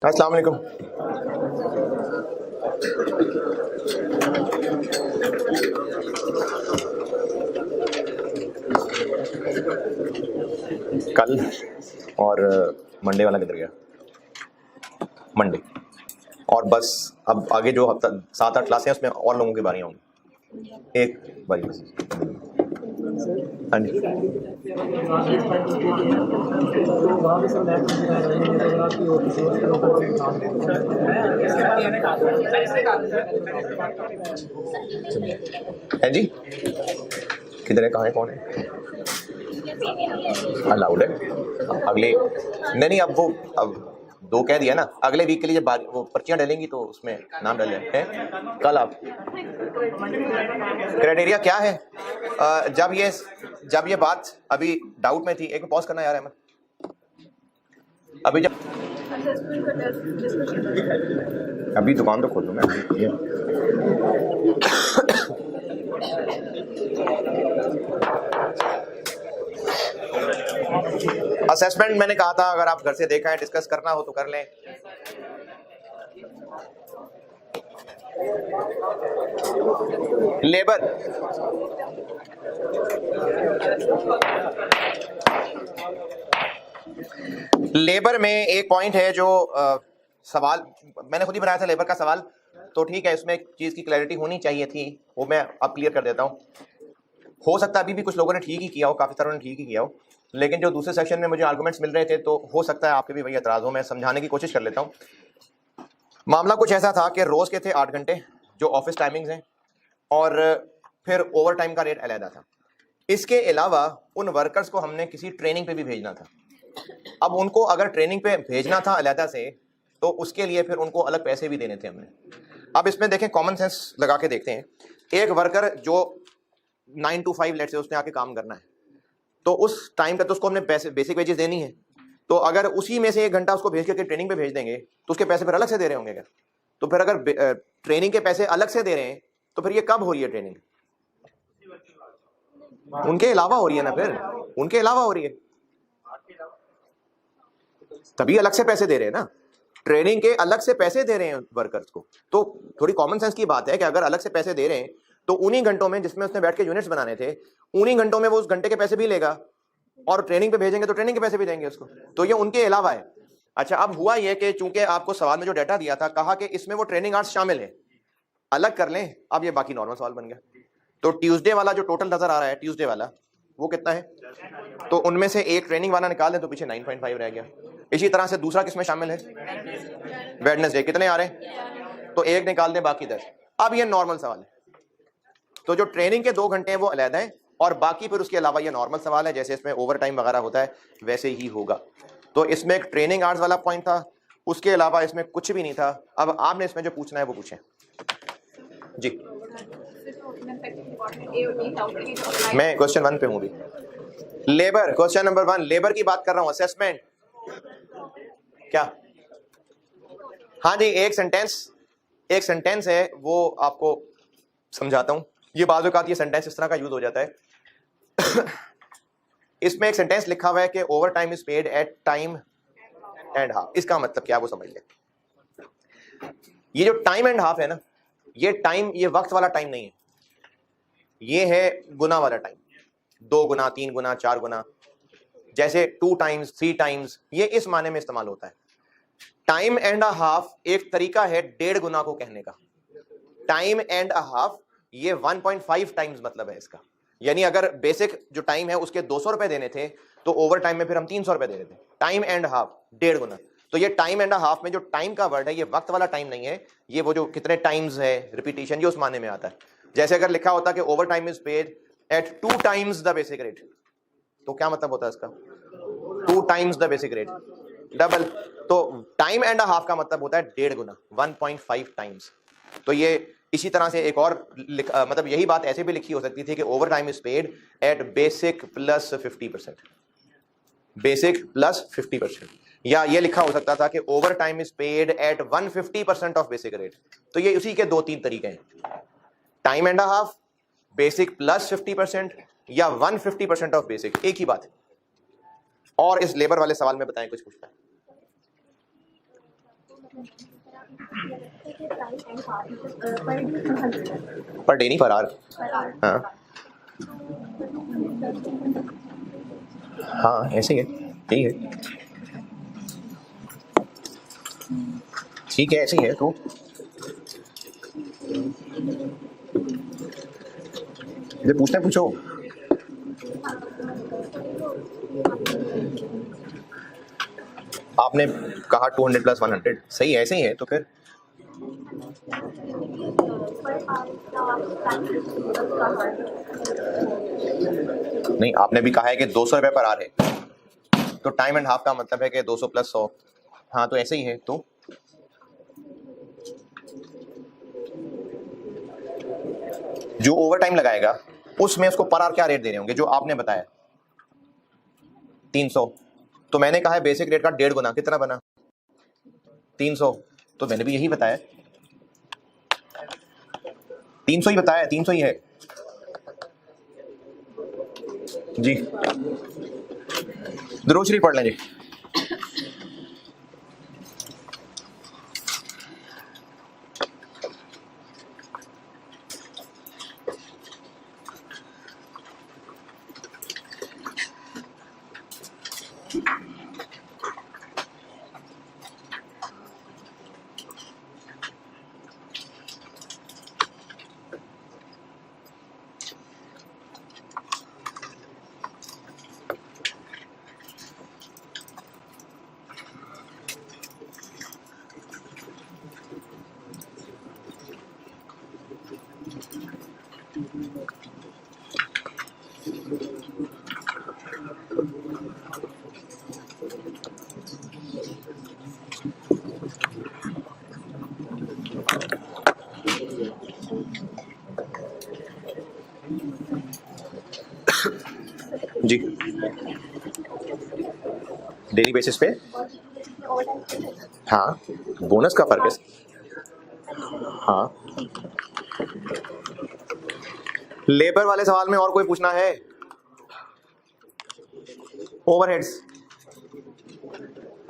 अस्सलाम वालेकुम। कल और मंडे वाला किधर गया? मंडे और बस अब आगे जो हफ्ता 7-8 क्लासें हैं उसमें और लोगों की बारियां होंगी। एक बारी बस। हाँ जी। है जी, किधर है, कहाँ है, कौन है? अलाउड है अगले नहीं, अब वो अब 2 कह दिया ना, अगले वीक के लिए जब वो पर्चियां डलेंगी तो उसमें नाम डल जाए। कल आप क्राइटेरिया क्या है? जब ये बात अभी डाउट में थी, एक पॉज करना यार अहमद, अभी दुकान तो खोल दूं मैं। असेसमेंट मैंने कहा था अगर आप घर से देखा है, डिस्कस करना हो तो कर लें। लेबर में एक पॉइंट है जो सवाल मैंने खुद ही बनाया था, लेबर का सवाल, तो ठीक है, इसमें एक चीज की क्लैरिटी होनी चाहिए थी, वो मैं अब क्लियर कर देता हूँ। हो सकता है अभी भी कुछ लोगों ने ठीक ही किया हो, काफी सारों ने ठीक ही किया हो, लेकिन जो दूसरे सेक्शन में मुझे आर्गुमेंट्स मिल रहे थे तो हो सकता है आपके भी वही एतराज हो। मैं समझाने की कोशिश कर लेता हूँ। मामला कुछ ऐसा था कि रोज के थे 8 घंटे जो ऑफिस टाइमिंग्स हैं, और फिर ओवर टाइम का रेट अलहदा था। इसके अलावा उन वर्कर्स को हमने किसी ट्रेनिंग पे भी भेजना था। अब उनको अगर ट्रेनिंग पे भेजना था अलहदा से, तो उसके लिए फिर उनको अलग पैसे भी देने थे हमने। अब इसमें देखें, कॉमन सेंस लगा के देखते हैं। एक वर्कर जो 9 to 5 लेट से उसने आके काम करना है, तो उस टाइम पे तो उसको हमने पैसे बेसिक वेजेस देनी है। तो अगर उसी में से 1 घंटा उसको भेज करके ट्रेनिंग पे भेज देंगे तो उसके पैसे फिर अलग से दे रहे होंगे क्या? तो फिर अगर ट्रेनिंग के पैसे अलग से दे रहे हैं तो फिर ये कब हो रही है ट्रेनिंग? उनके अलावा हो रही है ना, फिर उनके अलावा हो रही है, तभी अलग से पैसे दे रहे हैं ना। ट्रेनिंग के अलग से पैसे दे रहे हैं वर्कर्स को, तो थोड़ी कॉमन सेंस की बात है कि अगर अलग से पैसे दे रहे हैं तो उन्हीं घंटों में जिसमें उसने बैठ के यूनिट्स बनाने थे, उन्हीं घंटों में वो उस घंटे के पैसे भी लेगा, और ट्रेनिंग पे भेजेंगे तो ट्रेनिंग के पैसे भी देंगे उसको, तो ये उनके अलावा है। अच्छा, अब हुआ ये कि चूंकि आपको सवाल में जो डाटा दिया था, कहा कि इसमें वो ट्रेनिंग आवर्स शामिल है, अलग कर लें, अब ये बाकी नॉर्मल सवाल बन गया। तो ट्यूसडे वाला जो टोटल नजर आ रहा है, ट्यूसडे वाला वो कितना है, तो उनमें से एक ट्रेनिंग वाला निकाल दें तो पीछे 9.5 रह गया। इसी तरह से दूसरा किसमें शामिल है, वेडनेसडे, कितने आ रहे हैं, तो एक निकाल दें, बाकी 10। अब ये नॉर्मल सवाल है, तो जो ट्रेनिंग के 2 घंटे हैं वो अलग हैं, और बाकी फिर उसके अलावा ये नॉर्मल सवाल है, जैसे इसमें ओवर टाइम वगैरह होता है वैसे ही होगा। तो इसमें एक ट्रेनिंग आवर्स वाला पॉइंट था, उसके अलावा इसमें कुछ भी नहीं था। अब आपने इसमें जो पूछना है वो पूछें जी। मैं क्वेश्चन 1 पे हूँ भी, लेबर, क्वेश्चन नंबर 1 लेबर की बात कर रहा हूँ। असेसमेंट क्या? हाँ जी, एक सेंटेंस है, वो आपको समझाता हूँ। ये बाज़ औक़ात ये सेंटेंस इस तरह का यूज हो जाता है। इसमें एक सेंटेंस लिखा हुआ है कि overtime is paid at time and half. इसका मतलब क्या, वो समझ ले। ये जो टाइम एंड हाफ है ना, ये टाइम, ये वक्त वाला टाइम नहीं है, ये है गुना वाला टाइम। 2 गुना, 3 गुना, 4 गुना, जैसे 2 टाइम्स, 3 टाइम्स, ये इस माने में इस्तेमाल होता है। टाइम एंड अ हाफ एक तरीका है 1.5 गुना को कहने का। टाइम एंड अ हाफ ये 1.5 टाइम्स मतलब है इसका। यानी अगर बेसिक जो टाइम है उसके 200 रुपए देने थे, तो ओवर टाइम में फिर हम 300 रुपए दे रहे थे। टाइम एंड हाफ 1.5 गुना। तो ये टाइम एंड हाफ में जो टाइम का वर्ड है, ये वक्त वाला टाइम नहीं है, ये वो जो कितने टाइम्स है, रिपीटिशन, ये उस माने में आता है। जैसे अगर लिखा होता कि overtime is paid at 2 times the basic rate, तो क्या मतलब होता है इसका? 2 times the basic rate, double. तो टाइम एंड हाफ का मतलब होता है 1.5 गुना, 1.5 टाइम्स। तो ये इसी तरह से एक और मतलब यही बात ऐसे भी लिखी हो सकती थी कि overtime is paid at basic plus 50%, basic plus 50%, या ये लिखा हो सकता था कि overtime is paid at 150% of basic rate. तो ये उसी के 2-3 तरीके हैं, time and half, basic plus 50%, या 150% ऑफ बेसिक, एक ही बात है। और इस लेबर वाले सवाल में बताएं, कुछ पूछना है? पर डे नहीं, पर आवर। हाँ हाँ ऐसे ही है, यही है, ठीक है ऐसे ही है। तो ये पूछना है, पूछो। आपने कहा 200 + 100, सही है, ऐसे ही है। तो फिर नहीं, आपने भी कहा है कि 200 रुपये पर आवर है, तो टाइम एंड हाफ का मतलब है कि 200 + 100। हाँ तो ऐसे ही है। तो जो ओवर टाइम लगाएगा उसमें उसको पर आवर क्या रेट दे रहे होंगे, जो आपने बताया 300, तो मैंने कहा है बेसिक रेट का 1.5 गुना, कितना बना 300, तो मैंने भी यही बताया 300 ही बताया, 300 ही है जी। दुरूद शरीफ पढ़ लें जी। जी डेली बेसिस पे, हाँ बोनस का फर्क है। हाँ लेबर वाले सवाल में और कोई पूछना है? ओवरहेड्स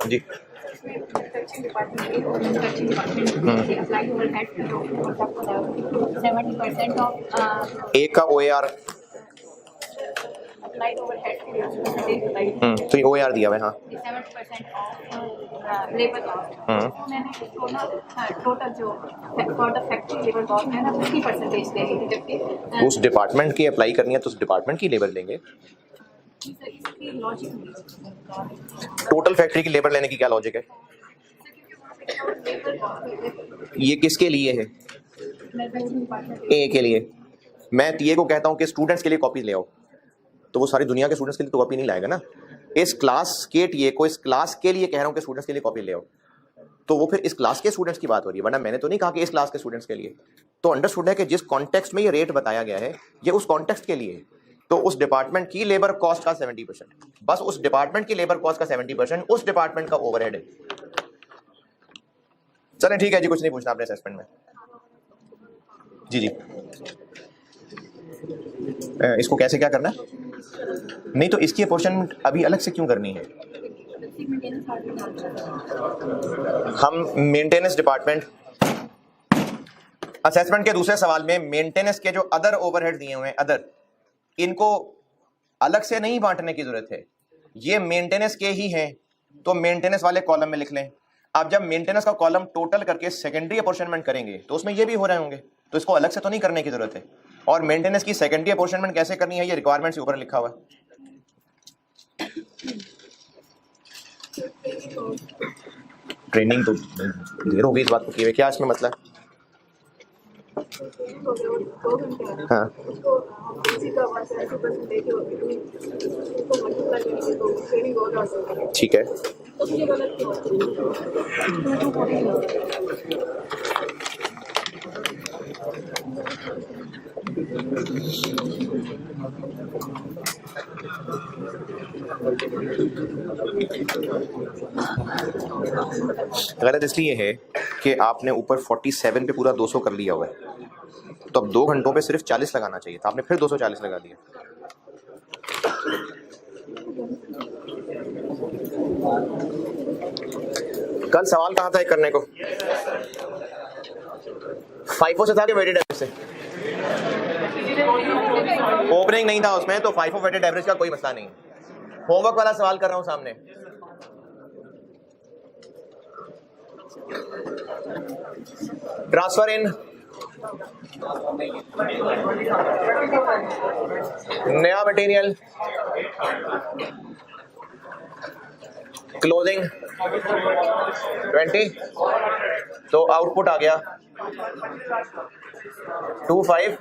जी। एक का OAR, तो ये OAR दिया हुआ है। हाँ लेबर टोटल जो फैक्ट्री लेबर कॉस्ट है ना 50% दे रही थी, जबकि उस डिपार्टमेंट की अप्लाई करनी है तो उस डिपार्टमेंट की लेबर लेंगे। इसकी लॉजिक टोटल फैक्ट्री की लेबर लेने की क्या लॉजिक है? ये किसके लिए है? ए के लिए। मैं टीए को कहता हूँ कि स्टूडेंट्स के लिए कॉपी ले आओ, तो वो सारी दुनिया के स्टूडेंट्स के लिए तो कॉपी नहीं लाएगा ना। इस क्लास के टीए को इस क्लास के लिए कह रहा हूँ कि स्टूडेंट्स के लिए कॉपी ले आओ, तो वो फिर इस क्लास के स्टूडेंट्स की बात हो रही है, वरना मैंने तो नहीं कहा कि इस क्लास के स्टूडेंट्स के लिए। तो अंडरस्टूड है कि जिस कॉन्टेक्स्ट में ये रेट बताया गया है ये उस कॉन्टेक्स्ट के लिए है। तो उस डिपार्टमेंट की लेबर कॉस्ट का 70%, बस उस डिपार्टमेंट की लेबर कॉस्ट का 70% उस डिपार्टमेंट का ओवरहेड है। चलें ठीक है जी, कुछ नहीं पूछना आपने असेसमेंट में। जी जी इसको कैसे क्या करना है? नहीं तो इसकी पोर्शन अभी अलग से क्यों करनी है? हम मेंटेनेंस डिपार्टमेंट असेसमेंट के दूसरे सवाल में मेंटेनेंस के जो अदर ओवरहेड दिए हुए हैं, अदर, इनको अलग से नहीं बांटने की जरूरत है, ये मेंटेनेंस के ही हैं, तो मेंटेनेंस वाले कॉलम में लिख लें। अब जब मेंटेनेंस का कॉलम टोटल करके सेकेंडरी अपॉर्शनमेंट करेंगे तो उसमें ये भी हो रहे होंगे, तो इसको अलग से तो नहीं करने की जरूरत है। और मेंटेनेंस की सेकेंडरी अपॉर्शनमेंट कैसे करनी है ये रिक्वायरमेंट के ऊपर लिखा हुआ है। ट्रेनिंग तो देर हो गई इस बात को किए, क्या इसमें मसला है? हाँ ठीक है, गलत इसलिए है कि आपने ऊपर 47 पे पूरा 200 कर लिया हुआ है, तो अब 2 घंटों पे सिर्फ 40 लगाना चाहिए था, आपने फिर 240 लगा दिया। कल सवाल कहाँ था एक करने को? फाइफो से था कि वेटेड एवरेज से? ओपनिंग नहीं था उसमें, तो फाइफो वेटेड एवरेज का कोई मसला नहीं। होमवर्क वाला सवाल कर रहा हूं सामने। ट्रांसफर इन नया मटेरियल, क्लोजिंग 20, तो आउटपुट आ गया 25।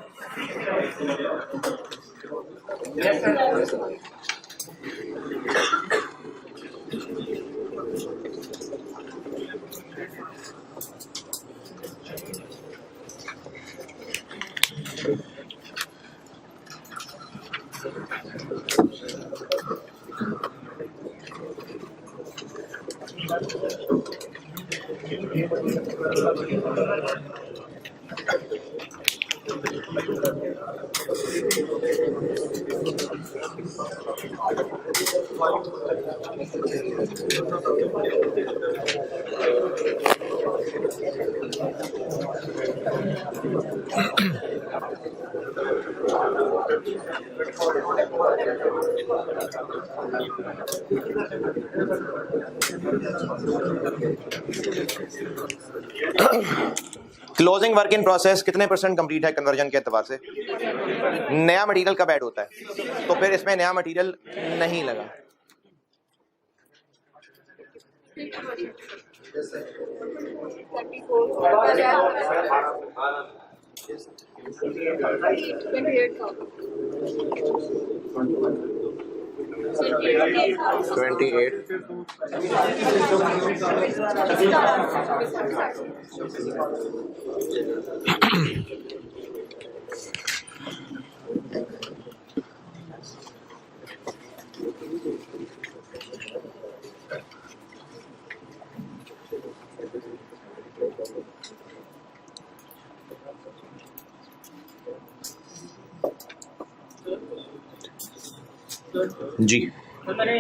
क्लोजिंग वर्क इन प्रोसेस कितने % कंप्लीट है कन्वर्जन के एतबार से? नया मटेरियल कब ऐड होता है? तो फिर इसमें नया मटेरियल नहीं लगा। जी मैंने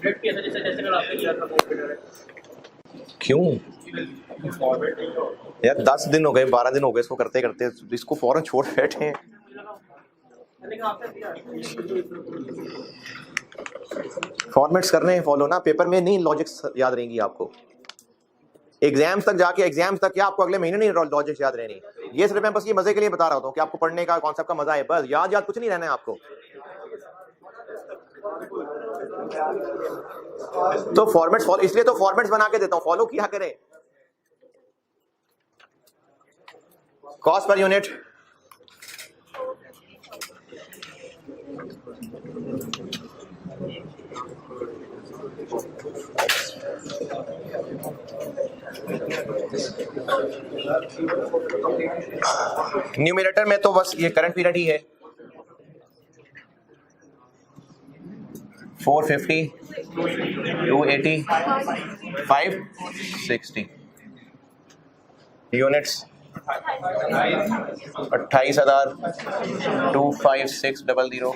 रेड किया था, जैसे कल आपने किया था क्यों यार? 10 दिन हो गए, 12 दिन हो गए इसको करते करते, इसको फौरन छोड़ बैठे हैं। फॉर्मेट्स करने हैं फॉलो ना, पेपर में नहीं लॉजिक्स याद रहेंगी आपको। एग्जाम्स तक जाके, एग्जाम्स तक क्या आपको अगले महीने नहीं लॉजिक्स याद रहनी। ये सिर्फ मैं बस ये मजे के लिए बता रहा हूँ कि आपको पढ़ने का कॉन्सेप्ट का मजा है, बस याद कुछ नहीं रहना है आपको। तो फॉर्मेट्स फॉलो, इसलिए तो फॉर्मेट्स बना के देता हूं, फॉलो किया करें। कॉस्ट पर यूनिट, न्यूमरेटर में तो बस ये करंट पीरियड ही है। 450, 280, 560 यूनिट्स 28,000, 25600,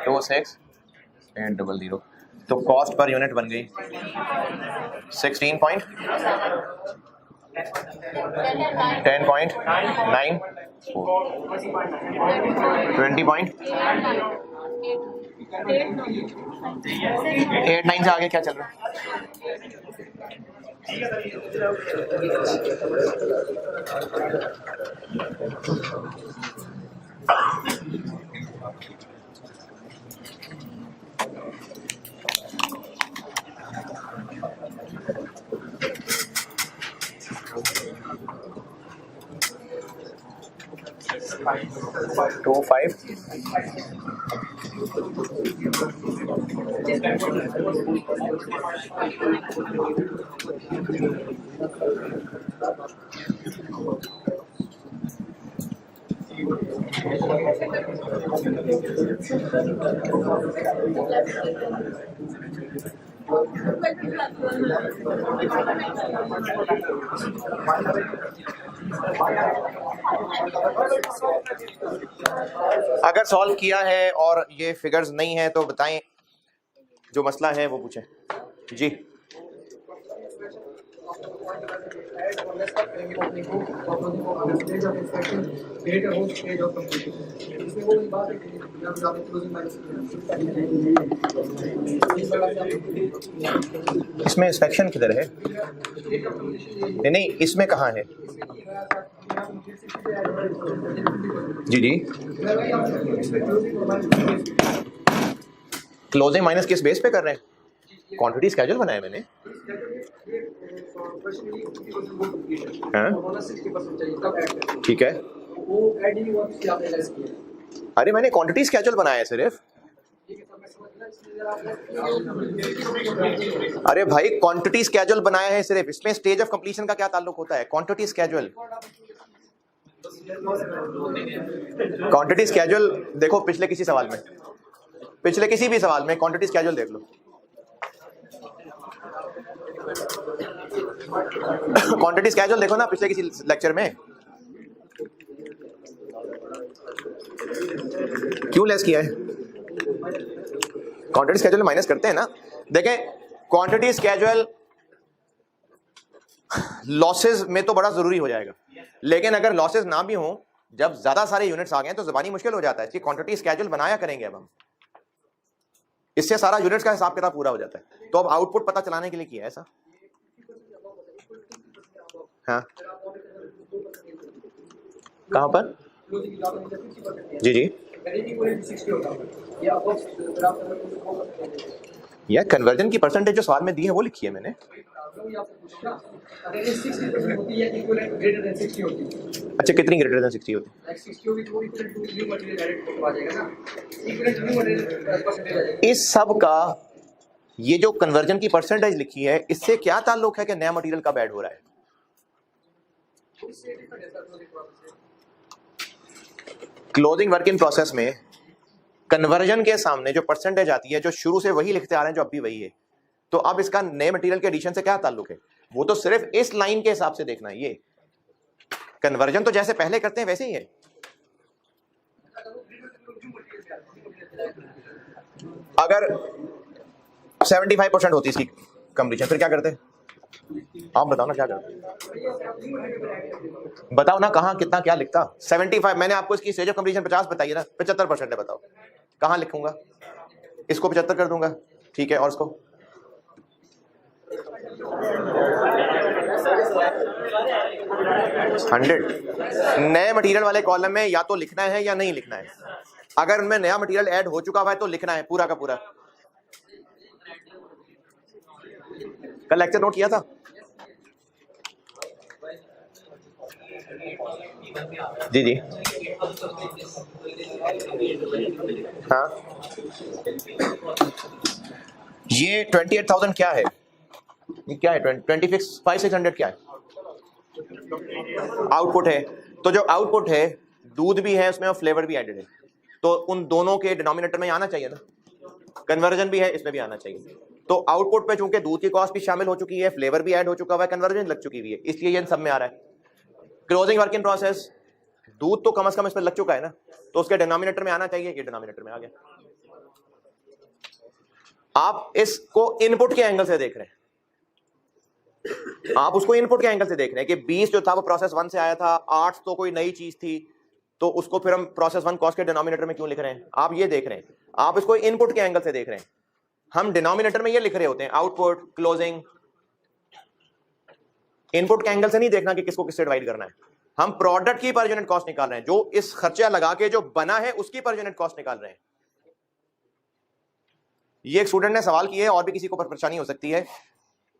26800। तो कॉस्ट पर यूनिट बन गई 16 10.94, 20.89 से आगे क्या चल रहा है? टू फाइव अगर सॉल्व किया है और ये फिगर्स नहीं है तो बताएं, जो मसला है वो पूछें जी। इसमें इंस्पेक्शन किधर है? नहीं नहीं, इसमें कहाँ है? जी जी, क्लोजिंग माइनस किस बेस पे कर रहे हैं? क्वांटिटी स्केड्यूल बनाया मैंने। हाँ? ठीक है, अरे मैंने क्वांटिटी स्केड्यूल बनाया है सिर्फ। अरे भाई क्वांटिटी स्केड्यूल बनाया है सिर्फ, इसमें स्टेज ऑफ कंप्लीशन का क्या ताल्लुक होता है? क्वांटिटी स्केड्यूल, क्वांटिटी स्केड्यूल देखो पिछले किसी सवाल में, पिछले किसी भी सवाल में क्वांटिटी स्केड्यूल देख लो। क्वांटिटी स्केड्यूल देखो ना पिछले किसी लेक्चर में। क्यों लेस किया है? क्वांटिटी स्केड्यूल माइनस करते हैं ना। देखें क्वांटिटी स्केड्यूल लॉसेस में तो बड़ा जरूरी हो जाएगा, लेकिन अगर लॉसेस ना भी हो, जब ज्यादा सारे यूनिट्स आ गए तो ज़बानी मुश्किल हो जाता है। इसलिए क्वांटिटी स्केड्यूल बनाया करेंगे अब हम, इससे सारा यूनिट्स का हिसाब किताब पूरा हो जाता है। तो अब आउटपुट पता चलाने के लिए किया है ऐसा। हाँ कहां पर? जी जी, यह कन्वर्जन की परसेंटेज जो सवाल में दी है वो लिखी है मैंने। अच्छा कितनी ग्रेटर देन 60 होती है? इस सब का ये जो कन्वर्जन की परसेंटेज लिखी है इससे क्या ताल्लुक है कि नया मटेरियल कब ऐड हो रहा है? क्लोजिंग वर्क इन प्रोसेस में कन्वर्जन के सामने जो परसेंटेज आती है, जो शुरू से वही लिखते आ रहे हैं, जो अब भी वही है। तो अब इसका नए मटेरियल के एडिशन से क्या ताल्लुक है? वो तो सिर्फ इस लाइन के हिसाब से देखना है। ये कन्वर्जन तो जैसे पहले करते हैं वैसे ही है। अगर 75% होती इसकी कंप्लीशन, फिर क्या करते? आप बताओ ना क्या करते? बताओ ना कहां कितना क्या लिखता? 75, मैंने आपको इसकी स्टेज ऑफ कंप्लीशन 50 बताइए ना, 75% है। बताओ कहां लिखूंगा? इसको 75 कर दूंगा, ठीक है, और इसको 100। नए मटेरियल वाले कॉलम में या तो लिखना है या नहीं लिखना है। अगर उनमें नया मटेरियल ऐड हो चुका हुआ है तो लिखना है पूरा का पूरा। कल लेक्चर नोट किया था? जी जी, हाँ। ये 28,000 क्या है? ये क्या है? 25,600 क्या है? आउटपुट है। तो जो आउटपुट है दूध भी है उसमें और फ्लेवर भी एडेड है, तो उन दोनों के डिनोमिनेटर में आना चाहिए ना। कन्वर्जन भी है, इसमें भी आना चाहिए। तो आउटपुट पे चूंकि दूध की कॉस्ट भी शामिल हो चुकी है, फ्लेवर भी ऐड हो चुका हुआ है, कन्वर्जन लग चुकी हुई है, इसलिए ये सब में आ रहा है। क्लोजिंग वर्क इन प्रोसेस, दूध तो कम से कम इस पर लग चुका है ना, तो उसके डिनोमिनेटर में आना चाहिए, ये डिनोमिनेटर में आ गया। आप इसको इनपुट के एंगल से देख रहे हैं, आप उसको इनपुट के एंगल से देख रहे हैं कि 20 जो था वो प्रोसेस 1 से आया था, 8 तो कोई नई चीज थी, तो उसको फिर हम प्रोसेस 1 कॉस्ट के डिनोमिनेटर में क्यों लिख रहे हैं? आप ये देख रहे हैं, आप इसको इनपुट के एंगल से देख रहे हैं। हम डिनोमिनेटर में ये लिख रहे होते हैं आउटपुट क्लोजिंग। इनपुट के एंगल से नहीं देखना कि किसको किससे डिवाइड करना है। हम प्रोडक्ट की पर यूनिट कॉस्ट निकाल रहे हैं, जो इस खर्चा लगा के जो बना है उसकी पर यूनिट कॉस्ट निकाल रहे हैं। ये एक स्टूडेंट ने सवाल किया है, और भी किसी को परेशानी हो सकती है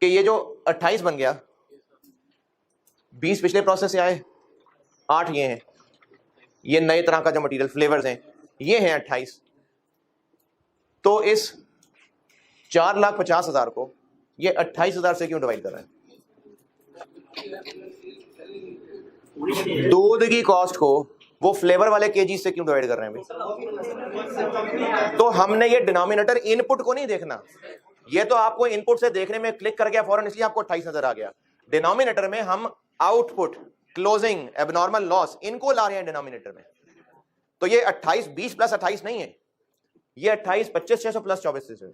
कि ये जो 28 बन गया, 20 पिछले प्रोसेस से आए, 8 ये हैं, ये नए तरह का जो मटेरियल फ्लेवर्स हैं ये हैं 28। तो इस 4,50,000 को ये 28,000 से क्यों डिवाइड कर रहे हैं? दूध की कॉस्ट को वो फ्लेवर वाले केजी से क्यों डिवाइड कर रहे हैं भाई? तो हमने ये डिनोमिनेटर इनपुट को नहीं देखना, ये तो आपको इनपुट से देखने में क्लिक कर गया फौरन, इसलिए आपको 28 नजर आ गया। डिनोमिनेटर में हम आउटपुट, क्लोजिंग, एबनॉर्मल लॉस, इनको ला रहे हैं डिनोमिनेटर में। तो ये 28 20 प्लस 28 नहीं है, ये 28 25 600 प्लस 24 600।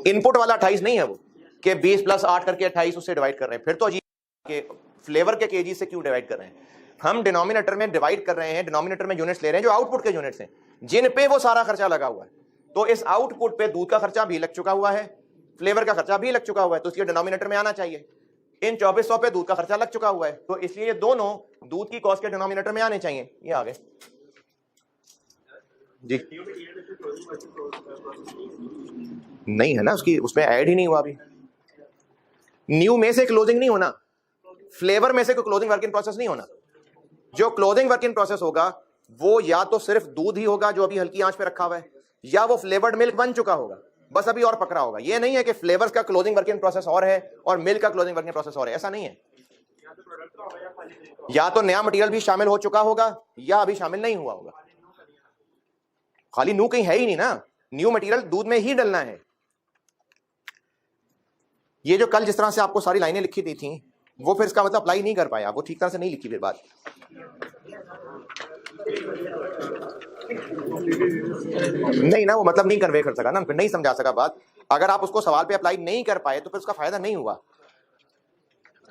इनपुट वाला 28 नहीं है वो, कि 20 + 8 करके 28 उससे डिवाइड कर रहे हैं। फिर तो अजीब के फ्लेवर के केजी से क्यों डिवाइड कर रहे हैं? हम डिनोमिनेटर में डिवाइड कर रहे हैं, डिनोमिनेटर में यूनिट्स ले रहे हैं जो आउटपुट के यूनिट्स हैं, जिन पे वो सारा खर्चा लगा हुआ है। तो इस आउटपुट पे दूध का खर्चा भी लग चुका हुआ है, फ्लेवर का खर्चा भी लग चुका हुआ है, तो इसलिए डिनोमिनेटर में आना चाहिए। इन 2400 पे दूध का खर्चा लग चुका हुआ है, तो इसलिए ये दोनों दूध की कॉस्ट के डिनोमिनेटर में आने चाहिए। ये आ गए जी, नहीं है ना उसकी, उसमें ऐड ही नहीं हुआ अभी। न्यू में से क्लोजिंग नहीं होना, फ्लेवर में से कोई क्लोजिंग वर्क इन प्रोसेस नहीं होना। जो क्लोजिंग वर्क इन प्रोसेस होगा वो या तो सिर्फ दूध ही होगा जो अभी हल्की आंच पे रखा हुआ है, या वो फ्लेवर्ड मिल्क बन चुका होगा, बस अभी और पकड़ा होगा। ये नहीं है कि फ्लेवर्स का क्लोजिंग वर्क इन प्रोसेस और है और मिल्क का क्लोजिंग वर्क इन प्रोसेस और है, ऐसा नहीं है। या तो नया मटेरियल भी शामिल हो चुका होगा या अभी शामिल नहीं हुआ होगा। खाली न्यू कहीं है ही नहीं ना, न्यू मटेरियल दूध में ही डलना है। ये जो कल जिस तरह से आपको सारी लाइनें लिखी दी थी वो फिर इसका मतलब अप्लाई नहीं कर पाया, वो ठीक तरह से नहीं लिखी फिर बात। नहीं ना, वो मतलब नहीं कन्वे कर सका ना, फिर नहीं समझा सका बात। अगर आप उसको सवाल पे अप्लाई नहीं कर पाए तो फिर उसका फायदा नहीं हुआ।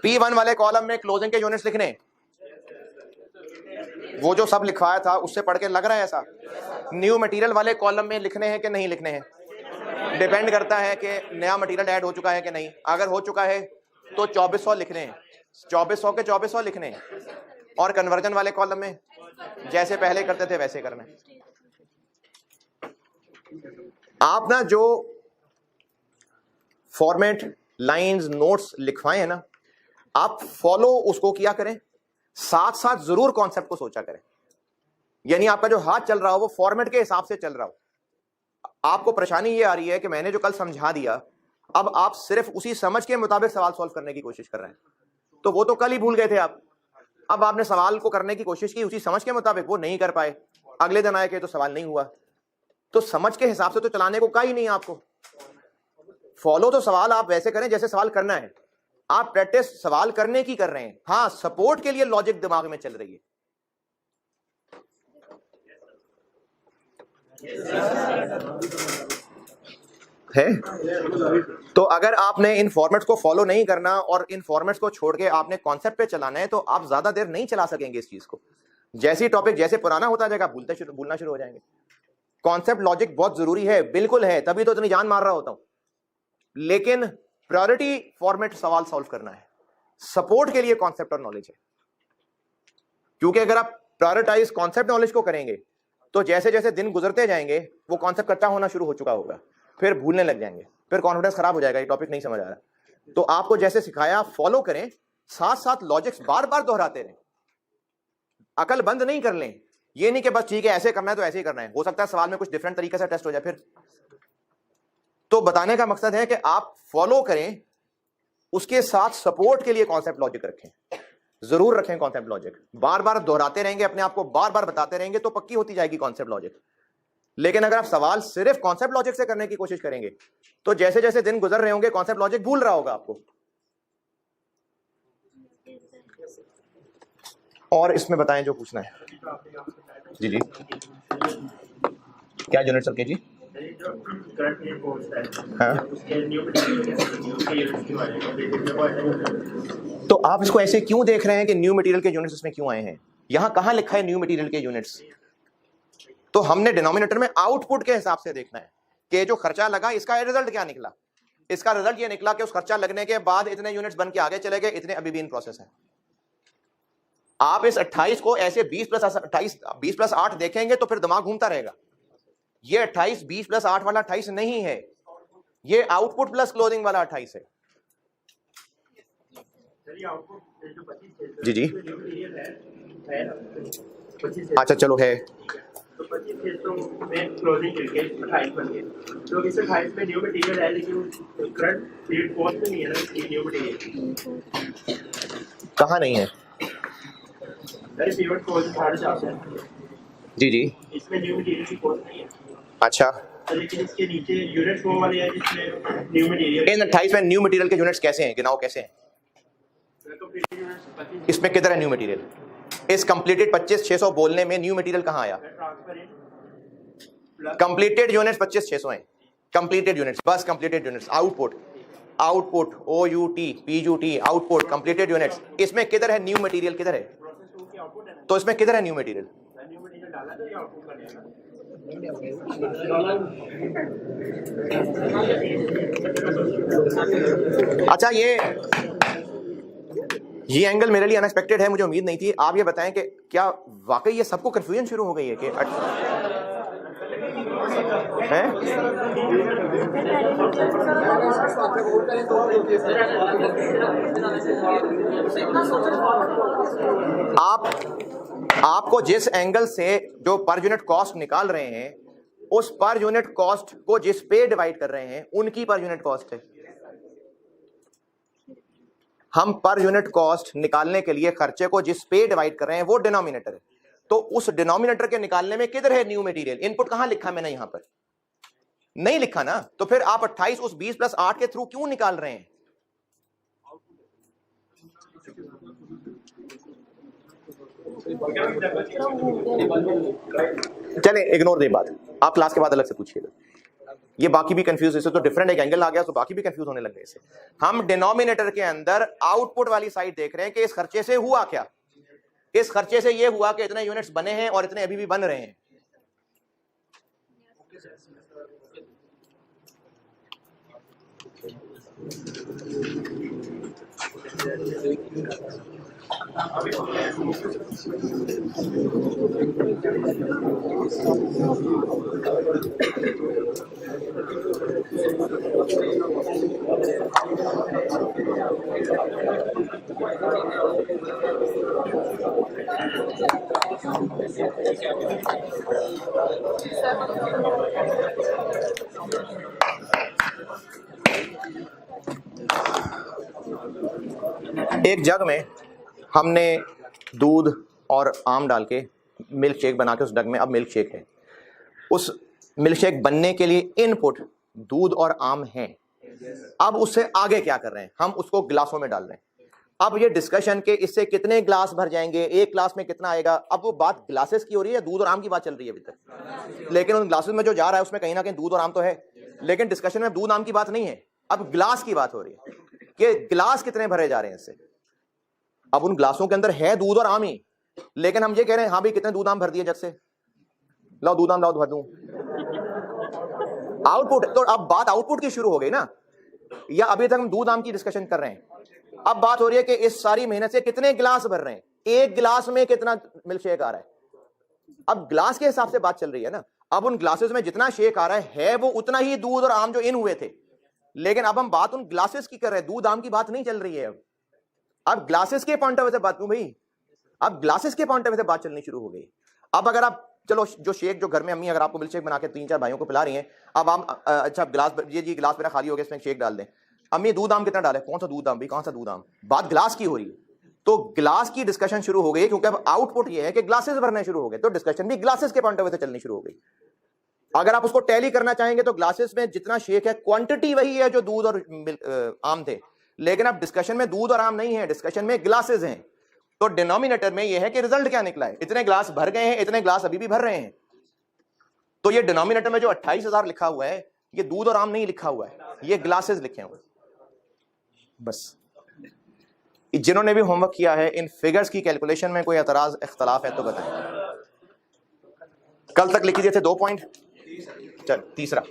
P1 वाले कॉलम में क्लोजिंग के यूनिट्स लिखने, वो जो सब लिखवाया था उससे पढ़ के लग रहा है ऐसा। न्यू मटेरियल वाले कॉलम में लिखने हैं कि नहीं लिखने हैं, डिपेंड करता है कि नया मटेरियल ऐड हो चुका है कि नहीं। अगर हो चुका है तो 2400 लिखने हैं, 2400 के 2400 लिखने हैं। और कन्वर्जन वाले कॉलम में जैसे पहले करते थे वैसे करना है। आप ना जो फॉर्मेट लाइंस नोट्स लिखवाए हैं ना, आप फॉलो उसको किया करें, साथ साथ जरूर कॉन्सेप्ट को सोचा करें। यानी आपका जो हाथ चल रहा हो वो फॉर्मेट के हिसाब से चल रहा हो। आपको परेशानी ये आ रही है कि मैंने जो कल समझा दिया, अब आप सिर्फ उसी समझ के मुताबिक सवाल सॉल्व करने की कोशिश कर रहे हैं, तो वो तो कल ही भूल गए थे आप। अब आपने सवाल को करने की कोशिश की उसी समझ के मुताबिक, वो नहीं कर पाए, अगले दिन आए कि तो सवाल नहीं हुआ। तो समझ के हिसाब से तो चलाने को कहा ही नहीं आपको। फॉलो तो सवाल आप वैसे करें जैसे सवाल करना है। आप प्रैक्टिस सवाल करने की कर रहे हैं, हाँ सपोर्ट के लिए लॉजिक दिमाग में चल रही है। तो अगर आपने इन फॉर्मेट्स को फॉलो नहीं करना और इन फॉर्मेट्स को छोड़ के आपने कॉन्सेप्ट पे चलाना है, तो आप ज्यादा देर नहीं चला सकेंगे इस चीज को। जैसे टॉपिक जैसे पुराना होता जाएगा भूलना शुरू हो जाएंगे। कॉन्सेप्ट लॉजिक बहुत जरूरी है, बिल्कुल है, तभी तो इतनी जान मार रहा होता हूं। लेकिन प्रायोरिटी फॉर्मेट सवाल सॉल्व करना है, सपोर्ट के लिए कॉन्सेप्ट और नॉलेज है। क्योंकि अगर आप प्रायोरिटाइज कॉन्सेप्ट नॉलेज को करेंगे तो जैसे जैसे दिन गुजरते जाएंगे वो कॉन्सेप्ट कच्चा होना शुरू हो चुका होगा, फिर भूलने लग जाएंगे, फिर कॉन्फिडेंस खराब हो जाएगा, ये टॉपिक नहीं समझ आ रहा। तो आपको जैसे सिखाया फॉलो करें, साथ साथ लॉजिक्स बार बार दोहराते रहें, अकल बंद नहीं कर लें। ये नहीं कि बस ठीक है ऐसे करना है तो ऐसे ही करना है, हो सकता है सवाल में कुछ डिफरेंट तरीके से टेस्ट हो जाए फिर। तो बताने का मकसद है कि आप फॉलो करें, उसके साथ सपोर्ट के लिए कॉन्सेप्ट लॉजिक रखें, जरूर रखें कॉन्सेप्ट लॉजिक। बार बार दोहराते रहेंगे, अपने आप को बार बार बताते रहेंगे तो पक्की होती जाएगी कॉन्सेप्ट लॉजिक। लेकिन अगर आप सवाल सिर्फ कॉन्सेप्ट लॉजिक से करने की कोशिश करेंगे तो जैसे जैसे दिन गुजर रहे होंगे कॉन्सेप्ट लॉजिक भूल रहा होगा आपको। और इसमें बताएं जो पूछना है। जी जी, क्या यूनिट सर के जी? हाँ? तो आप इसको ऐसे क्यों देख रहे हैं कि न्यू मटेरियल के यूनिट्स इसमें क्यों आए हैं? यहां कहां लिखा है न्यू मटेरियल के यूनिट्स? तो हमने डिनोमिनेटर में आउटपुट के हिसाब से देखना है कि जो खर्चा लगा इसका रिजल्ट क्या निकला। इसका रिजल्ट ये निकला कि उस खर्चा लगने के बाद इतने यूनिट्स बन के आगे चले गए, इतने अभी भी इन प्रोसेस है। आप इस 28 को ऐसे 20 + 8 देखेंगे तो फिर दिमाग घूमता रहेगा। ये 28 20 + 8 वाला 28 नहीं है, ये आउटपुट प्लस क्लोजिंग वाला 28 है। जी जी, अच्छा चलो है तो 25 तो मैं क्लोजिंग करके 28 बन गए, तो इस 28 में न्यू मटेरियल है लेकिन करंट पीरियड कॉस्ट में नहीं है ना, न्यू मटेरियल कहाँ नहीं है? अरे पीरियड कॉस्ट 4.5 है। जी जी, इसमें न्यू मटेरियल की कॉस्ट नहीं है। अच्छा, लेकिन इसके नीचे यूनिट वो वाले हैं जिसमें न्यू मटेरियल। इन 28 में न्यू मटेरियल के यूनिट्स कैसे हैं, गिनाओ कैसे हैं? इसमें किधर है न्यू मटेरियल? इस कंप्लीटेड 25,600 बोलने में न्यू मटेरियल कहां आया? कंप्लीटेड यूनिट्स 25,600 हैं, कंप्लीटेड यूनिट्स, बस completed units. Output, output OUT PUT output completed units. इसमें किधर है न्यू मटेरियल, किधर है? तो इसमें किधर है न्यू मटेरियल? न्यू मटेरियल डाला तो ये आउटपुट कर देगा। अच्छा, ये एंगल मेरे लिए अनएक्सपेक्टेड है, मुझे उम्मीद नहीं थी। आप ये बताएं कि क्या वाकई ये सबको कंफ्यूजन शुरू हो गई है कि है? आपको जिस एंगल से जो पर यूनिट कॉस्ट निकाल रहे हैं, उस पर यूनिट कॉस्ट को जिस पे डिवाइड कर रहे हैं उनकी पर यूनिट कॉस्ट है। हम पर यूनिट कॉस्ट निकालने के लिए खर्चे को जिस पे डिवाइड कर रहे हैं वो डिनोमिनेटर है। तो उस डिनोमिनेटर के निकालने में किधर है न्यू मटेरियल? इनपुट कहां लिखा मैंने? यहां पर नहीं लिखा ना। तो फिर आप 28 उस 20 + 8 के थ्रू क्यों निकाल रहे हैं? चले इग्नोर दे बात, आप क्लास के बाद अलग से पूछिएगा। ये बाकी भी कंफ्यूज, इससे तो डिफरेंट एक एंगल आ गया तो बाकी भी कंफ्यूज होने लग गए इससे। हम डिनोमिनेटर के अंदर आउटपुट वाली साइड देख रहे हैं कि इस खर्चे से हुआ क्या। इस खर्चे से ये हुआ कि इतने यूनिट्स बने हैं और इतने अभी भी बन रहे हैं। एक जग में हमने दूध और आम डाल के मिल्क शेक बना के उस जग में अब मिल्क शेक है। उस मिल्क शेक बनने के लिए इनपुट दूध और आम है। अब उससे आगे क्या कर रहे हैं? हम उसको गिलासों में डाल रहे हैं। अब ये डिस्कशन के इससे कितने ग्लास भर जाएंगे, एक ग्लास में कितना आएगा, अब वो बात ग्लासेस की हो रही है, दूध और आम की बात चल रही है अभी तक। लेकिन उन ग्लासेस में जो जा रहा है उसमें कहीं ना कहीं दूध और आम तो है, लेकिन डिस्कशन में दूध आम की बात नहीं है, अब ग्लास की बात हो रही है कि ग्लास कितने भरे जा रहे हैं इससे। अब उन ग्लासों के अंदर है दूध और आम ही, लेकिन हम ये कह रहे हैं हाँ भाई कितने दूध आम भर दिए जग से, लाओ दूध आम लाओ भर दूं। आउटपुट, तो अब बात आउटपुट की शुरू हो गई ना, या अभी तक हम दूध आम की डिस्कशन कर रहे हैं। अब बात हो रही है कि इस सारी मेहनत से कितने गिलास भर रहे हैं, एक गिलास में कितना मिल्क शेक आ रहा है। अब ग्लास के हिसाब से बात चल रही है ना। अब उन ग्लासेस में जितना शेक आ रहा है वो उतना ही दूध और आम जो इन हुए थे, लेकिन अब हम बात उन ग्लासेस की कर रहे हैं, दूध आम की बात नहीं चल रही है। अब ग्लासेस के पॉइंट ऑफ व्यू से बात करूं भाई, अब ग्लासेस के पॉइंट ऑफ व्यू से बात चलनी शुरू हो गई। अब अगर आप चलो जो शेक जो घर में अम्मी अगर आपको मिल्क शेक बना के 3-4 भाइयों को पिला रही हैं, अब आप अच्छा ग्लास ये जी ग्लास मेरा खाली हो गया, इसमें शेक डाल दें। अम्मी दूध आम कितना डाले? कौन सा दूध आम भाई, कौन सा दूध आम? बात ग्लास की हो रही है। तो ग्लास की डिस्कशन शुरू हो गई क्योंकि अब आउटपुट ये है कि ग्लासेस भरने शुरू हो गए, तो डिस्कशन भी ग्लासेस के पॉइंट ऑफ व्यू से चलनी शुरू हो गई। अगर आप उसको टैली करना चाहेंगे तो ग्लासेस में जितना शेक है क्वांटिटी वही है जो दूध और आम थे, लेकिन अब डिस्कशन में दूध और आम नहीं है, डिस्कशन में ग्लासेस हैं। तो डिनोमिनेटर में यह है कि रिजल्ट क्या निकला है, इतने ग्लास भर गए हैं, इतने ग्लास अभी भी भर रहे हैं। तो ये डिनोमिनेटर में जो 28,000 लिखा हुआ है ये दूध और आम नहीं लिखा हुआ है, ये ग्लासेस लिखे हुए। बस जिन्होंने भी होमवर्क किया है इन फिगर्स की कैलकुलेशन में कोई एतराज इख्तलाफ है तो बताएं। कल तक लिखी दिए थे 2 पॉइंट, चल तीसरा।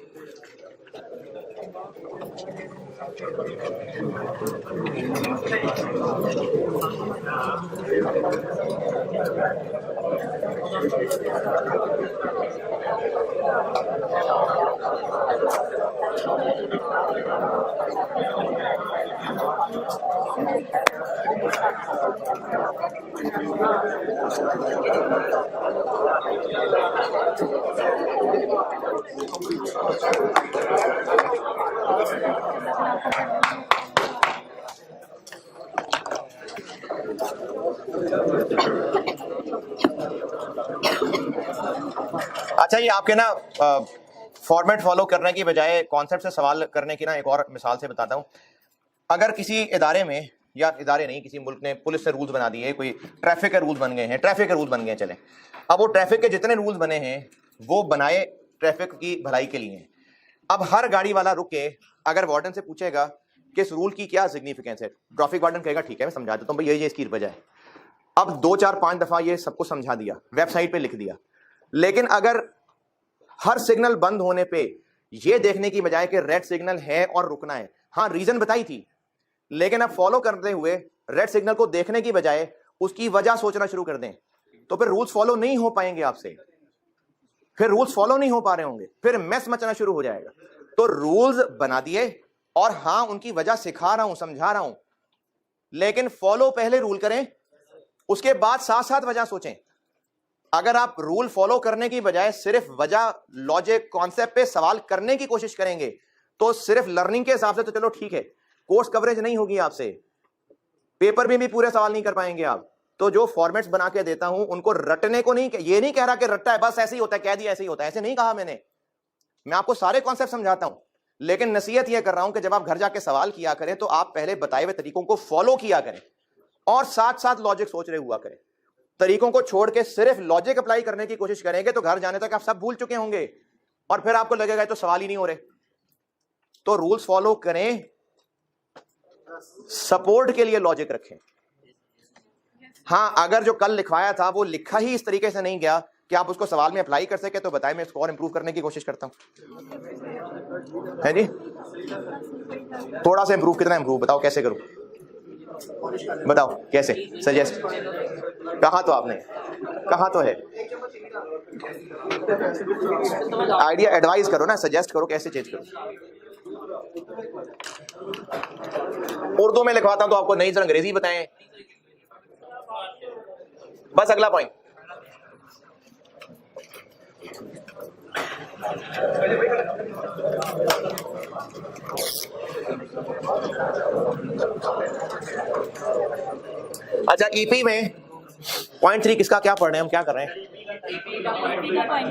अच्छा, ये आपके ना फॉर्मेट फॉलो करने की बजाय कॉन्सेप्ट से सवाल करने की ना एक और मिसाल से बताता हूं। अगर किसी इदारे में, या इदारे नहीं, किसी मुल्क ने पुलिस से रूल्स बना दिए, कोई ट्रैफिक के रूल्स बन गए हैं, ट्रैफिक के रूल्स बन गए हैं, चले अब वो ट्रैफिक के जितने रूल्स बने हैं वो बनाए ट्रैफिक की भलाई के लिए हैं, अब हर गाड़ी वाला रुक के अगर वार्डन से पूछेगा कि इस रूल की क्या सिग्निफिकेंस है, ट्रैफिक वार्डन कहेगा ठीक है मैं समझा देता हूँ भाई, ये इसकी वजह है। अब 2 4 5 दफा ये सबको समझा दिया, वेबसाइट पे लिख दिया, लेकिन अगर हर सिग्नल बंद होने पे ये देखने की बजाय कि रेड सिग्नल है और रुकना है, हाँ रीजन बताई थी, लेकिन अब फॉलो करते हुए रेड सिग्नल को देखने की बजाय उसकी वजह सोचना शुरू कर दें, तो फिर रूल्स फॉलो नहीं हो पाएंगे आपसे, फिर रूल्स फॉलो नहीं हो पा रहे होंगे, फिर मैस मचना शुरू हो जाएगा। तो रूल्स बना दिए और हाँ उनकी वजह सिखा रहा हूं, समझा रहा हूं, लेकिन फॉलो पहले रूल करें, उसके बाद साथ साथ वजह सोचें। अगर आप रूल फॉलो करने की बजाय सिर्फ वजह, लॉजिक, कॉन्सेप्ट पे सवाल करने की कोशिश करेंगे तो सिर्फ लर्निंग के हिसाब से तो चलो ठीक है, कोर्स कवरेज नहीं होगी आपसे, पेपर में भी पूरे सवाल नहीं कर पाएंगे आप। तो जो फॉर्मेट्स बना के देता हूं उनको रटने को नहीं, ये नहीं कह रहा कि रटता है बस ऐसे ही होता है, कह दिया ऐसे ही होता है, ऐसे नहीं कहा मैंने। मैं आपको सारे कॉन्सेप्ट समझाता हूं, लेकिन नसीहत यह कर रहा हूं कि जब आप घर जाके सवाल किया करें तो आप पहले बताए हुए तरीकों को फॉलो किया करें और साथ साथ लॉजिक सोच रहे हुआ करें। तरीकों को छोड़ के सिर्फ लॉजिक अप्लाई करने की कोशिश करेंगे तो घर जाने तक आप सब भूल चुके होंगे और फिर आपको लगेगा तो सवाल ही नहीं हो रहे। तो रूल्स फॉलो करें, सपोर्ट के लिए लॉजिक रखें। हाँ अगर जो कल लिखवाया था वो लिखा ही इस तरीके से नहीं गया कि आप उसको सवाल में अप्लाई कर सके तो बताएं, मैं इसको और इंप्रूव करने की कोशिश करता हूं। है जी, थोड़ा सा इंप्रूव, कितना इंप्रूव बताओ, कैसे करूं बताओ, कैसे सजेस्ट, कहा तो आपने, कहा तो है, आइडिया एडवाइस करो ना, सजेस्ट करो कैसे चेंज करो। उर्दू में लिखवाता हूं तो आपको नहीं, सर अंग्रेजी बताएं। बस अगला पॉइंट, अच्छा ईपी में पॉइंट 3 किसका क्या पढ़ रहे हैं हम, क्या कर रहे हैं?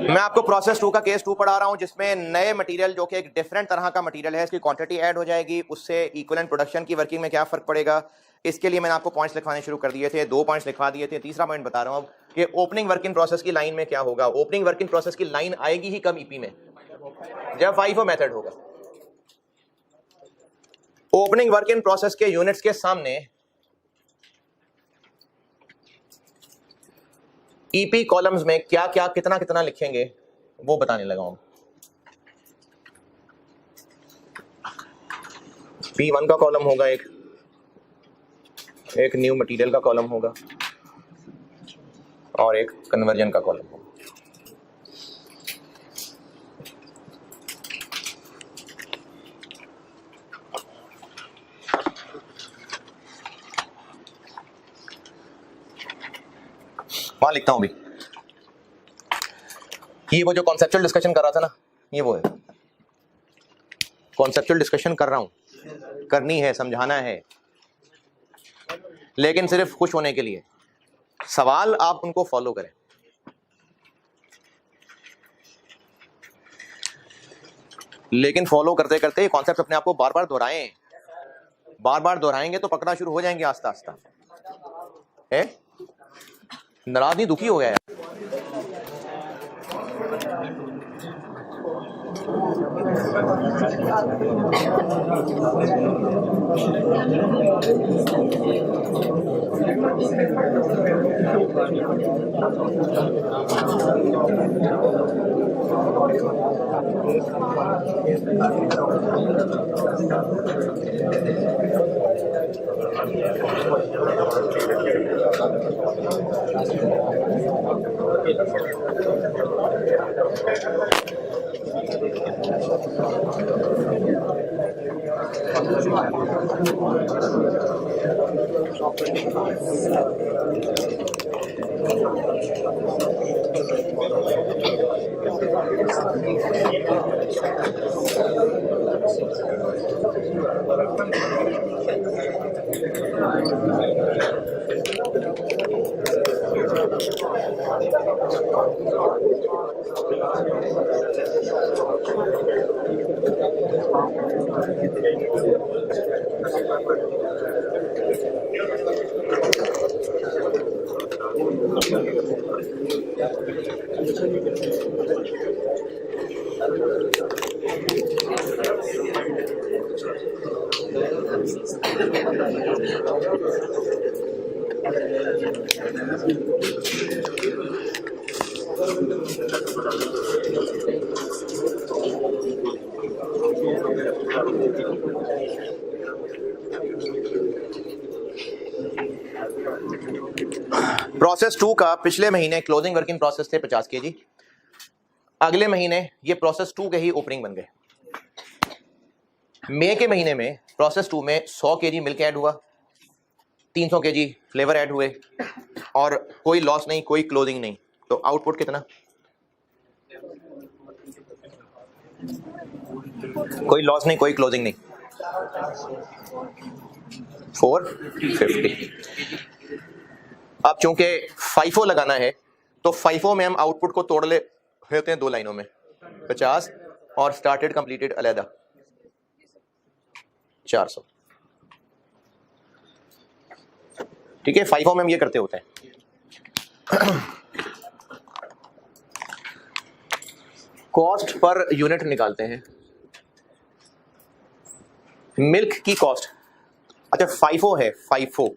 मैं आपको प्रोसेस 2 का केस 2 पढ़ा रहा हूं, जिसमें नए मटेरियल जो कि एक डिफरेंट तरह का मटेरियल है, इसकी क्वांटिटी ऐड हो जाएगी, उससे इक्विवेलेंट प्रोडक्शन की वर्किंग में क्या फर्क पड़ेगा, इसके लिए मैंने आपको पॉइंट्स लिखवाने शुरू कर दिए थे, 2 पॉइंट्स लिखवा दिए थे। तीसरा पॉइंट बता रहा हूं अब कि ओपनिंग वर्किंग प्रोसेस की लाइन में क्या होगा। ओपनिंग वर्किंग प्रोसेस की लाइन आएगी ही कब ईपी में, जब FIFO मेथड होगा। ओपनिंग वर्किंग प्रोसेस के यूनिट्स के सामने ईपी कॉलम्स में क्या क्या कितना कितना लिखेंगे वो बताने लगा हूं। P1 का कॉलम होगा, एक न्यू मटेरियल का कॉलम होगा और एक कन्वर्जन का कॉलम होगा। वहां लिखता हूं भी, ये वो जो कॉन्सेप्चुअल डिस्कशन कर रहा था ना, ये वो है कॉन्सेप्चुअल डिस्कशन कर रहा हूं, करनी है, समझाना है, लेकिन सिर्फ खुश होने के लिए। सवाल आप उनको फॉलो करें। लेकिन फॉलो करते करते कॉन्सेप्ट अपने आप को बार बार दोहराएं, बार बार दोहराएंगे तो पकड़ा शुरू हो जाएंगे आस्ता आस्ता। है नाराज नहीं, दुखी हो गया है। प्रोसेस 2 का पिछले महीने क्लोजिंग वर्किंग प्रोसेस थे 50 केजी, अगले महीने ये प्रोसेस 2 के ही ओपनिंग बन गए। मई के महीने में प्रोसेस 2 में 100 केजी मिल्क ऐड हुआ, 300 केजी फ्लेवर ऐड हुए और कोई लॉस नहीं, कोई क्लोजिंग नहीं। तो आउटपुट कितना? कोई लॉस नहीं, कोई क्लोजिंग नहीं, 450। अब चूंकि FIFO लगाना है तो FIFO में हम आउटपुट को तोड़ लेते हैं 2 लाइनों में, 50 और स्टार्टेड कंप्लीटेड अलहदा 400। ठीक है, FIFO में हम ये करते होते हैं। कॉस्ट पर यूनिट निकालते हैं, मिल्क की कॉस्ट। अच्छा FIFO है, FIFO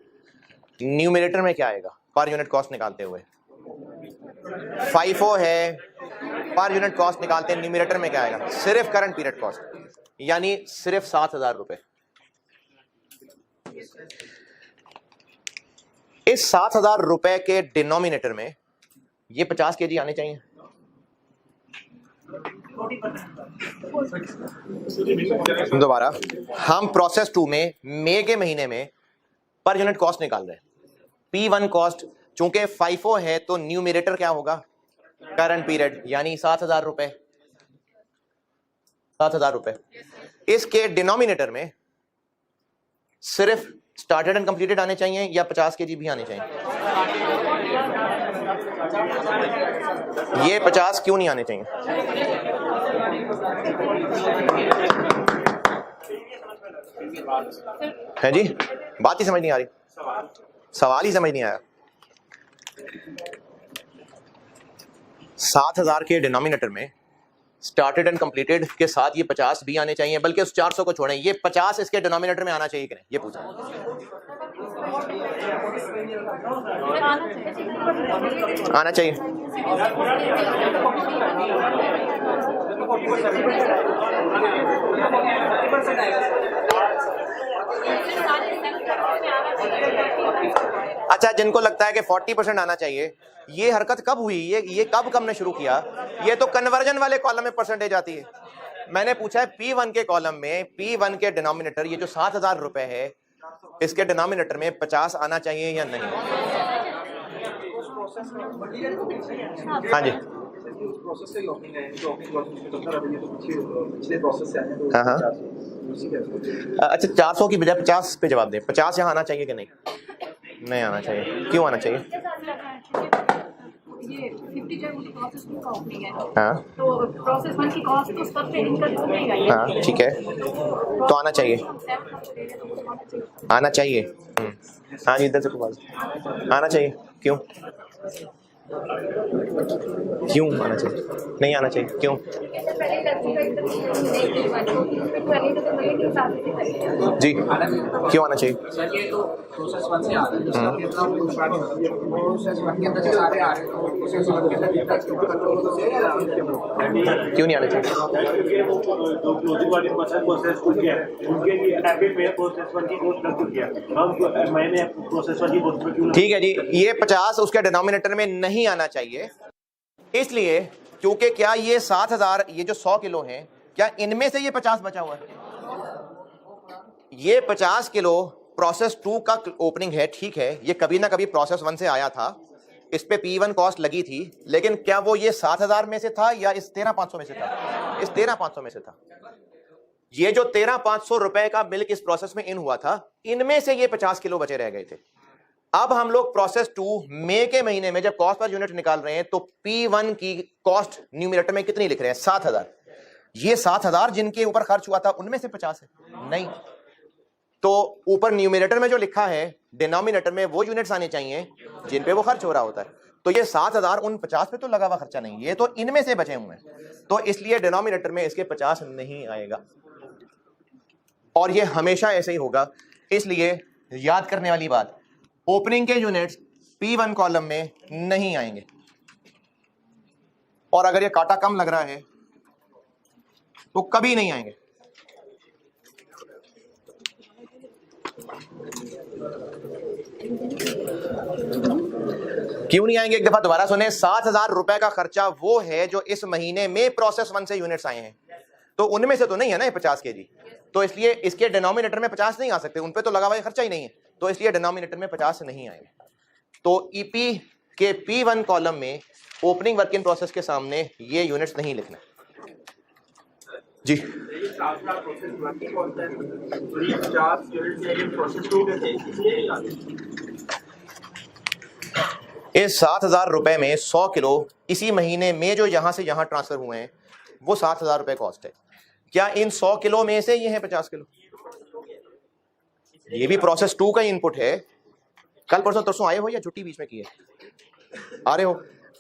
न्यूमरेटर में क्या आएगा पर यूनिट कॉस्ट निकालते हुए? FIFO है, पर यूनिट कॉस्ट निकालते हैं, न्यूमरेटर में क्या आएगा? सिर्फ करंट पीरियड कॉस्ट, यानी सिर्फ 7,000 रुपए। इस 7,000 रुपए के डिनोमिनेटर में ये 50 केजी आने चाहिए। दोबारा, हम प्रोसेस 2 में मई के महीने में पर यूनिट कॉस्ट निकाल रहे हैं। P1 कॉस्ट चूंकि FIFO है तो न्यूमरेटर क्या होगा? करंट पीरियड, यानी 7,000 रुपए। 7,000 रुपए। इसके डिनोमिनेटर में सिर्फ स्टार्टेड एंड कंप्लीटेड आने चाहिए या 50 केजी भी आने चाहिए? ये 50 क्यों नहीं आने चाहिए? है जी, बात ही समझ नहीं आ रही, सवाल ही समझ नहीं आया। 7,000 के डिनोमिनेटर में स्टार्टेड एंड कंप्लीटेड के साथ ये 50 भी आने चाहिए, बल्कि उस 400 को छोड़ें, ये 50 इसके डिनोमिनेटर में आना चाहिए कि नहीं, ये पूछा। आना चाहिए। अच्छा, जिनको लगता है कि 40% आना चाहिए, ये हरकत कब हुई? ये कब हमने शुरू किया? ये तो कन्वर्जन वाले कॉलम में परसेंटेज आती है। मैंने पूछा है P1 के कॉलम में, P1 के डिनोमिनेटर ये जो 7,000 रुपए है, इसके डिनोमिनेटर में 50 आना चाहिए या नहीं? हाँ जी, हाँ हाँ। अच्छा, 400 की बजाय 50 पे जवाब दें। 50 यहाँ आना चाहिए कि नहीं? नहीं आना चाहिए। क्यों आना चाहिए? ये 50 जो है प्रोसेस 2 का ओपनिंग है। हाँ, तो प्रोसेस 1 की कॉस्ट तो सब पे इनकम हो नहीं गई है। हाँ ठीक है, तो आना चाहिए। आना चाहिए। हाँ जी, इधर से आना चाहिए। क्यों? क्यों आना चाहिए? नहीं आना चाहिए, क्यों? जी, क्यों आना चाहिए? सर ये तो प्रोसेस 1 से आ रहा है, प्रोसेस 1 के अंदर से सारे आ रहे हैं, प्रोसेस 1 के अंदर जितना क्यों नहीं आना चाहिए? जो क्लोजिंग वाली प्रोसेस कुछ है उनके लिए टारगेट में प्रोसेस 1 की ग्रोथ कर चुकी है। हम मैंने प्रोसेस 1 की ग्रोथ में क्यों? ठीक है जी, ये 50 उसके डिनोमिनेटर में नहीं आना चाहिए, इसलिए क्योंकि क्या ये 7,000, ये जो 100 किलो हैं, क्या इनमें से ये 50 बचा हुआ है? ये 50 किलो प्रोसेस 2 का ओपनिंग है, ठीक है, ये कभी ना कभी प्रोसेस 1 से आया था, इस पे P1 कॉस्ट लगी थी, लेकिन क्या वो ये 7,000 में से था या इस 13,500 में से था? इस 13,500 में से था। ये जो 13,500 रुपए का मिल्क इस प्रोसेस में इन हुआ था, इनमें से ये 50 किलो बचे रह गए थे। अब हम लोग प्रोसेस 2 मई के महीने में जब कॉस्ट पर यूनिट निकाल रहे हैं तो P1 की कॉस्ट न्यूमरेटर में कितनी लिख रहे हैं? 7,000। ये 7,000 जिनके ऊपर खर्च हुआ था उनमें से 50 है? नहीं। तो ऊपर न्यूमरेटर में जो लिखा है, डिनोमिनेटर में वो यूनिट्स आने चाहिए जिन पे वो खर्च हो रहा होता है। तो ये 7,000 उन 50 पे तो लगा हुआ खर्चा नहीं, ये तो इनमें से बचे हुए हैं, तो इसलिए डिनोमिनेटर में इसके 50 नहीं आएगा, और ये हमेशा ऐसे ही होगा। इसलिए याद करने वाली बात, ओपनिंग के यूनिट्स P1 कॉलम में नहीं आएंगे, और अगर ये काटा कम लग रहा है तो कभी नहीं आएंगे। क्यों नहीं आएंगे? एक दफा दोबारा सुने। 7,000 रुपए का खर्चा वो है जो इस महीने में प्रोसेस 1 से यूनिट्स आए हैं, तो उनमें से तो नहीं है ना ये 50 kg, तो इसलिए इसके डिनोमिनेटर में 50 नहीं आ सकते, उन पे तो लगा हुआ खर्चा ही नहीं है, तो इसलिए डिनोमिनेटर में 50 नहीं आएंगे। तो ईपी के P1 कॉलम में ओपनिंग वर्क इन प्रोसेस के सामने ये यूनिट्स नहीं लिखना जी। इस 7,000 रुपए में 100 किलो इसी महीने में जो यहां से यहां ट्रांसफर हुए हैं वो 7,000 रुपए कॉस्ट है। क्या इन 100 किलो में से ये है 50 किलो? ये भी प्रोसेस 2 का इनपुट है। कल परसों तरसों आए हो या छुट्टी बीच में की है? आ रहे हो?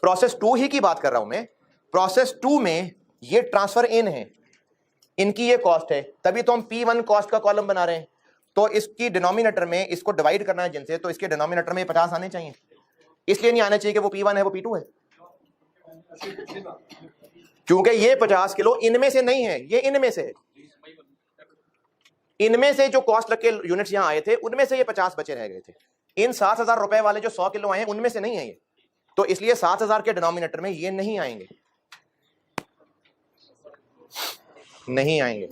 प्रोसेस 2 ही की बात कर रहा हूं मैं। प्रोसेस 2 में ये ट्रांसफर इन है, इनकी ये कॉस्ट है, तभी तो हम P1 कॉस्ट का कॉलम बना रहे हैं। तो इसकी डिनोमिनेटर में इसको डिवाइड करना है जिनसे, तो इसके डिनोमिनेटर में 50 आने चाहिए। इसलिए नहीं आने चाहिए कि वो P1 है वो P2 है, क्योंकि ये 50 किलो इनमें से नहीं है, ये इनमें से है। इनमें से जो कॉस्ट लग के यूनिट्स यहां आए थे उनमें से ये 50 बचे रह गए थे। इन 7,000 रुपए वाले जो 100 किलो आए हैं उनमें से नहीं है ये, तो इसलिए 7,000 के डिनोमिनेटर में ये नहीं आएंगे, नहीं आएंगे।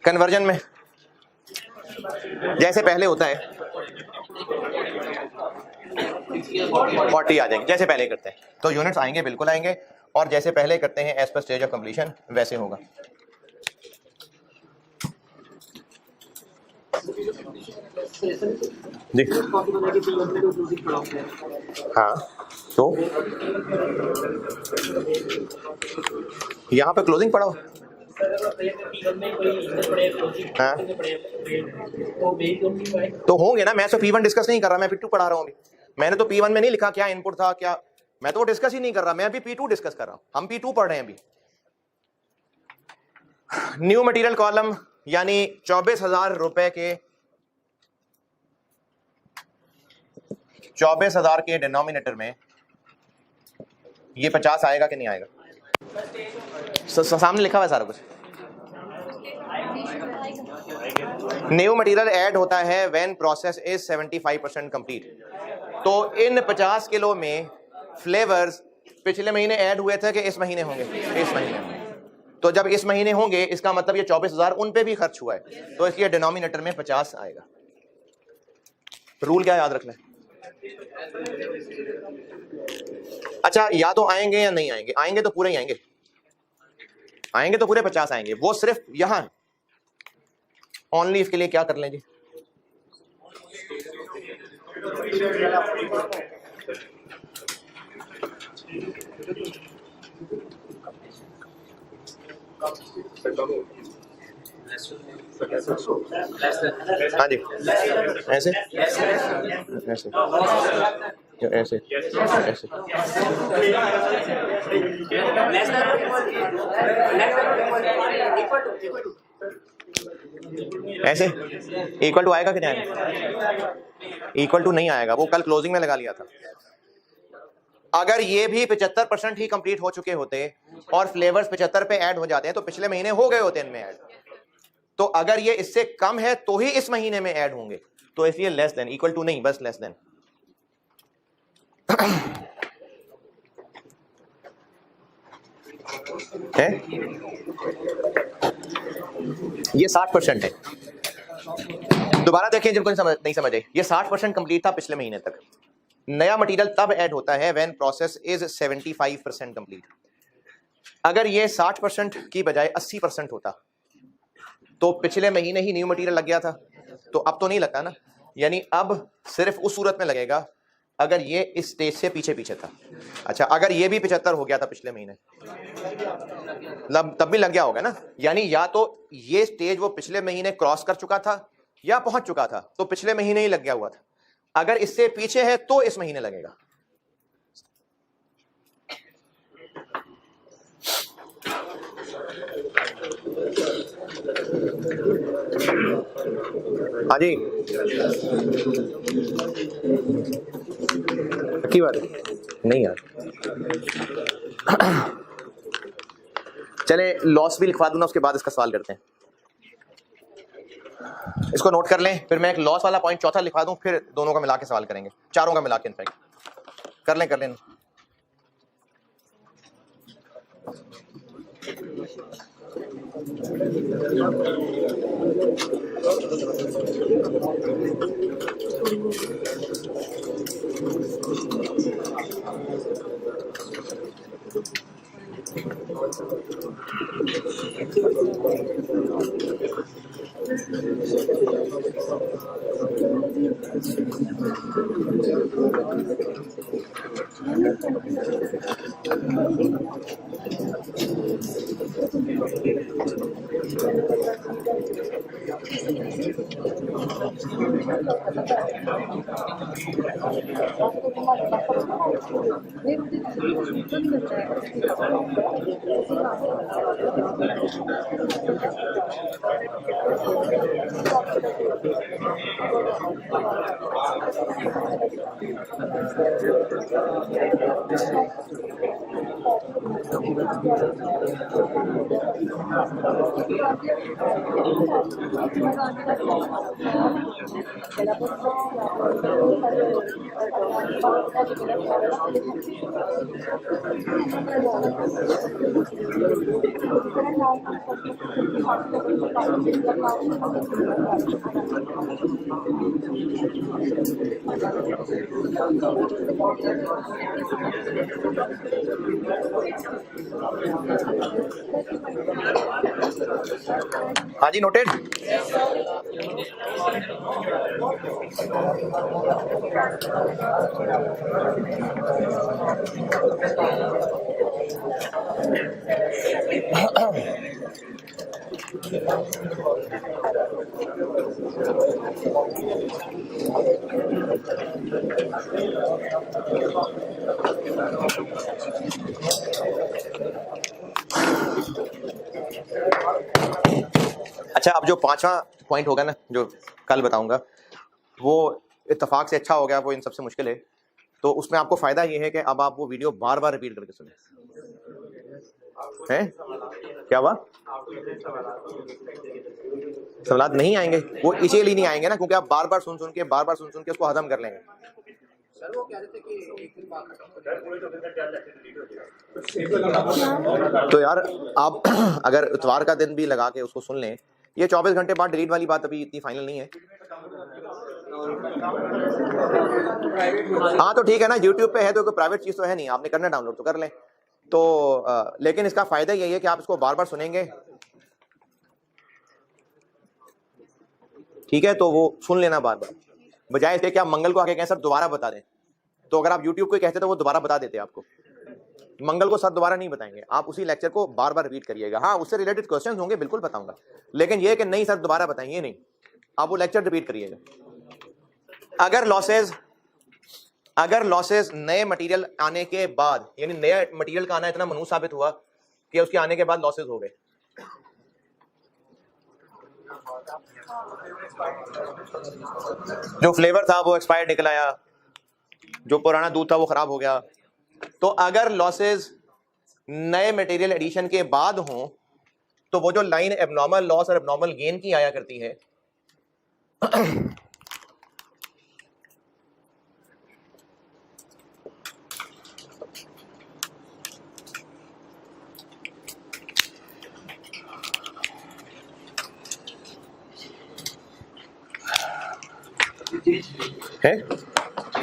कन्वर्जन में जैसे पहले होता है 40 आ जाएंगे, जैसे पहले करते हैं, तो यूनिट्स आएंगे, बिल्कुल आएंगे, और जैसे पहले करते हैं as per stage of completion वैसे होगा। जी हाँ, तो यहाँ पे क्लोजिंग पड़ा हो। हाँ तो होंगे ना, मैं तो P1 डिस्कस नहीं कर रहा, मैं P2 पढ़ा रहा हूँ अभी। मैंने तो P1 में नहीं लिखा क्या इनपुट था क्या, मैं तो वो डिस्कस ही नहीं कर रहा, मैं अभी P2 डिस्कस कर रहा हूँ। हम P2 पढ़ रहे हैं अभी। न्यू मटेरियल कॉलम यानी 24,000 रुपए के 24,000 के डिनोमिनेटर में ये 50 आएगा कि नहीं आएगा? सामने लिखा हुआ है सारा कुछ। न्यू मटेरियल ऐड होता है व्हेन प्रोसेस इज 75% कंप्लीट। तो इन 50 किलो में फ्लेवर्स पिछले महीने ऐड हुए थे कि इस महीने होंगे? इस महीने। तो जब इस महीने होंगे इसका मतलब ये 24,000 उन पे भी खर्च हुआ है, तो इसलिए डिनोमिनेटर में 50 आएगा। रूल क्या याद रखना है? अच्छा, या तो आएंगे या नहीं आएंगे। आएंगे तो पूरे ही आएंगे, आएंगे तो पूरे 50 आएंगे। वो सिर्फ यहां ओनली इसके लिए क्या कर लें जी? हाँ जी, ऐसे ऐसे ऐसे ऐसे ऐसे इक्वल टू आएगा कि नहीं आएगा? इक्वल टू नहीं आएगा, वो कल क्लोजिंग में लगा लिया था। अगर ये भी 75% ही कंप्लीट हो चुके होते और फ्लेवर्स 75 पे ऐड हो जाते हैं तो पिछले महीने हो गए होते इनमें ऐड। तो अगर ये इससे कम है तो ही इस महीने में ऐड होंगे, तो इसलिए लेस देन, इक्वल टू नहीं, बस लेस देन। है ये 60% है। दोबारा देखिए जिनको नहीं समझ आई, ये 60% कंप्लीट था पिछले महीने तक। नया मटेरियल तब ऐड होता है व्हेन प्रोसेस इज 75% कंप्लीट। अगर ये 60% की बजाय 80% होता तो पिछले महीने ही न्यू मटेरियल लग गया था, तो अब तो नहीं लगता ना। यानी अब सिर्फ उस सूरत में लगेगा अगर ये इस स्टेज से पीछे पीछे था। अच्छा, अगर ये भी 75 हो गया था पिछले महीने, तब भी लग गया होगा ना। यानी या तो ये स्टेज वो पिछले महीने क्रॉस कर चुका था या पहुंच चुका था, तो पिछले महीने ही लग गया हुआ था। अगर इससे पीछे है तो इस महीने लगेगा। हाँ जी, की बात है नहीं यार। चले लॉस भी लिखवा दूं ना, उसके बाद इसका सवाल करते हैं। इसको नोट कर लें, फिर मैं एक लॉस वाला पॉइंट चौथा लिखवा दूं, फिर दोनों का मिला के सवाल करेंगे, चारों का मिला के। इनफैक्ट कर लें। हाँ जी, नोटेड। अच्छा, अब जो पांचवा पॉइंट होगा ना, जो कल बताऊंगा, वो इत्तेफाक से अच्छा हो गया, वो इन सबसे मुश्किल है। तो उसमें आपको फायदा ये है कि अब आप वो वीडियो बार बार रिपीट करके सुने। हैं क्या हुआ? सवाल नहीं आएंगे, वो इसीलिए नहीं आएंगे ना, क्योंकि आप बार बार सुन सुन के उसको हजम कर लेंगे। सर वो कह रहे थे कि एक दिन बाद तो यार आप अगर इतवार का दिन भी लगा के उसको सुन लें, ये 24 घंटे बाद डिलीट वाली बात अभी इतनी फाइनल नहीं है। हाँ तो ठीक है ना, यूट्यूब पे है तो कोई प्राइवेट चीज तो है नहीं, आपने करना डाउनलोड तो कर लें। तो लेकिन इसका फायदा यही है कि आप इसको बार बार सुनेंगे, ठीक है, तो वो सुन लेना बार बार, बजाय इसके कि आप मंगल को आके कहें सर दोबारा बता दें। तो अगर आप यूट्यूब को कहते तो वो दोबारा बता देते आपको। मंगल को सर दोबारा नहीं बताएंगे, आप उसी लेक्चर को बार बार रिपीट करिएगा। हाँ, उससे रिलेटेड क्वेश्चंस होंगे, बिल्कुल बताऊंगा, लेकिन ये कि नहीं सर दोबारा बताएंगे नहीं, आप वो लेक्चर रिपीट करिएगा। अगर लॉसेस नए मटेरियल आने के बाद, यानी नया मटेरियल का आना इतना मनहूस साबित हुआ कि उसके आने के बाद लॉसेस हो गए, जो फ्लेवर था वो एक्सपायर्ड निकल आया, जो पुराना दूध था वो खराब हो गया, तो अगर लॉसेस नए मटेरियल एडिशन के बाद हों तो वो जो लाइन एबनॉर्मल लॉस और एबनॉर्मल गेन की आया करती है, है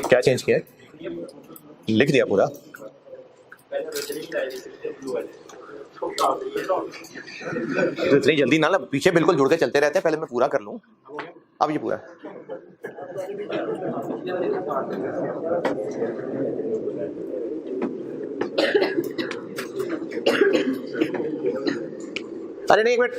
क्या चेंज किया है? लिख दिया पूरा। तो इतनी जल्दी ना, पीछे बिल्कुल जुड़ के चलते रहते हैं, पहले मैं पूरा कर लूं। अब ये पूरा अरे नहीं, एक मिनट,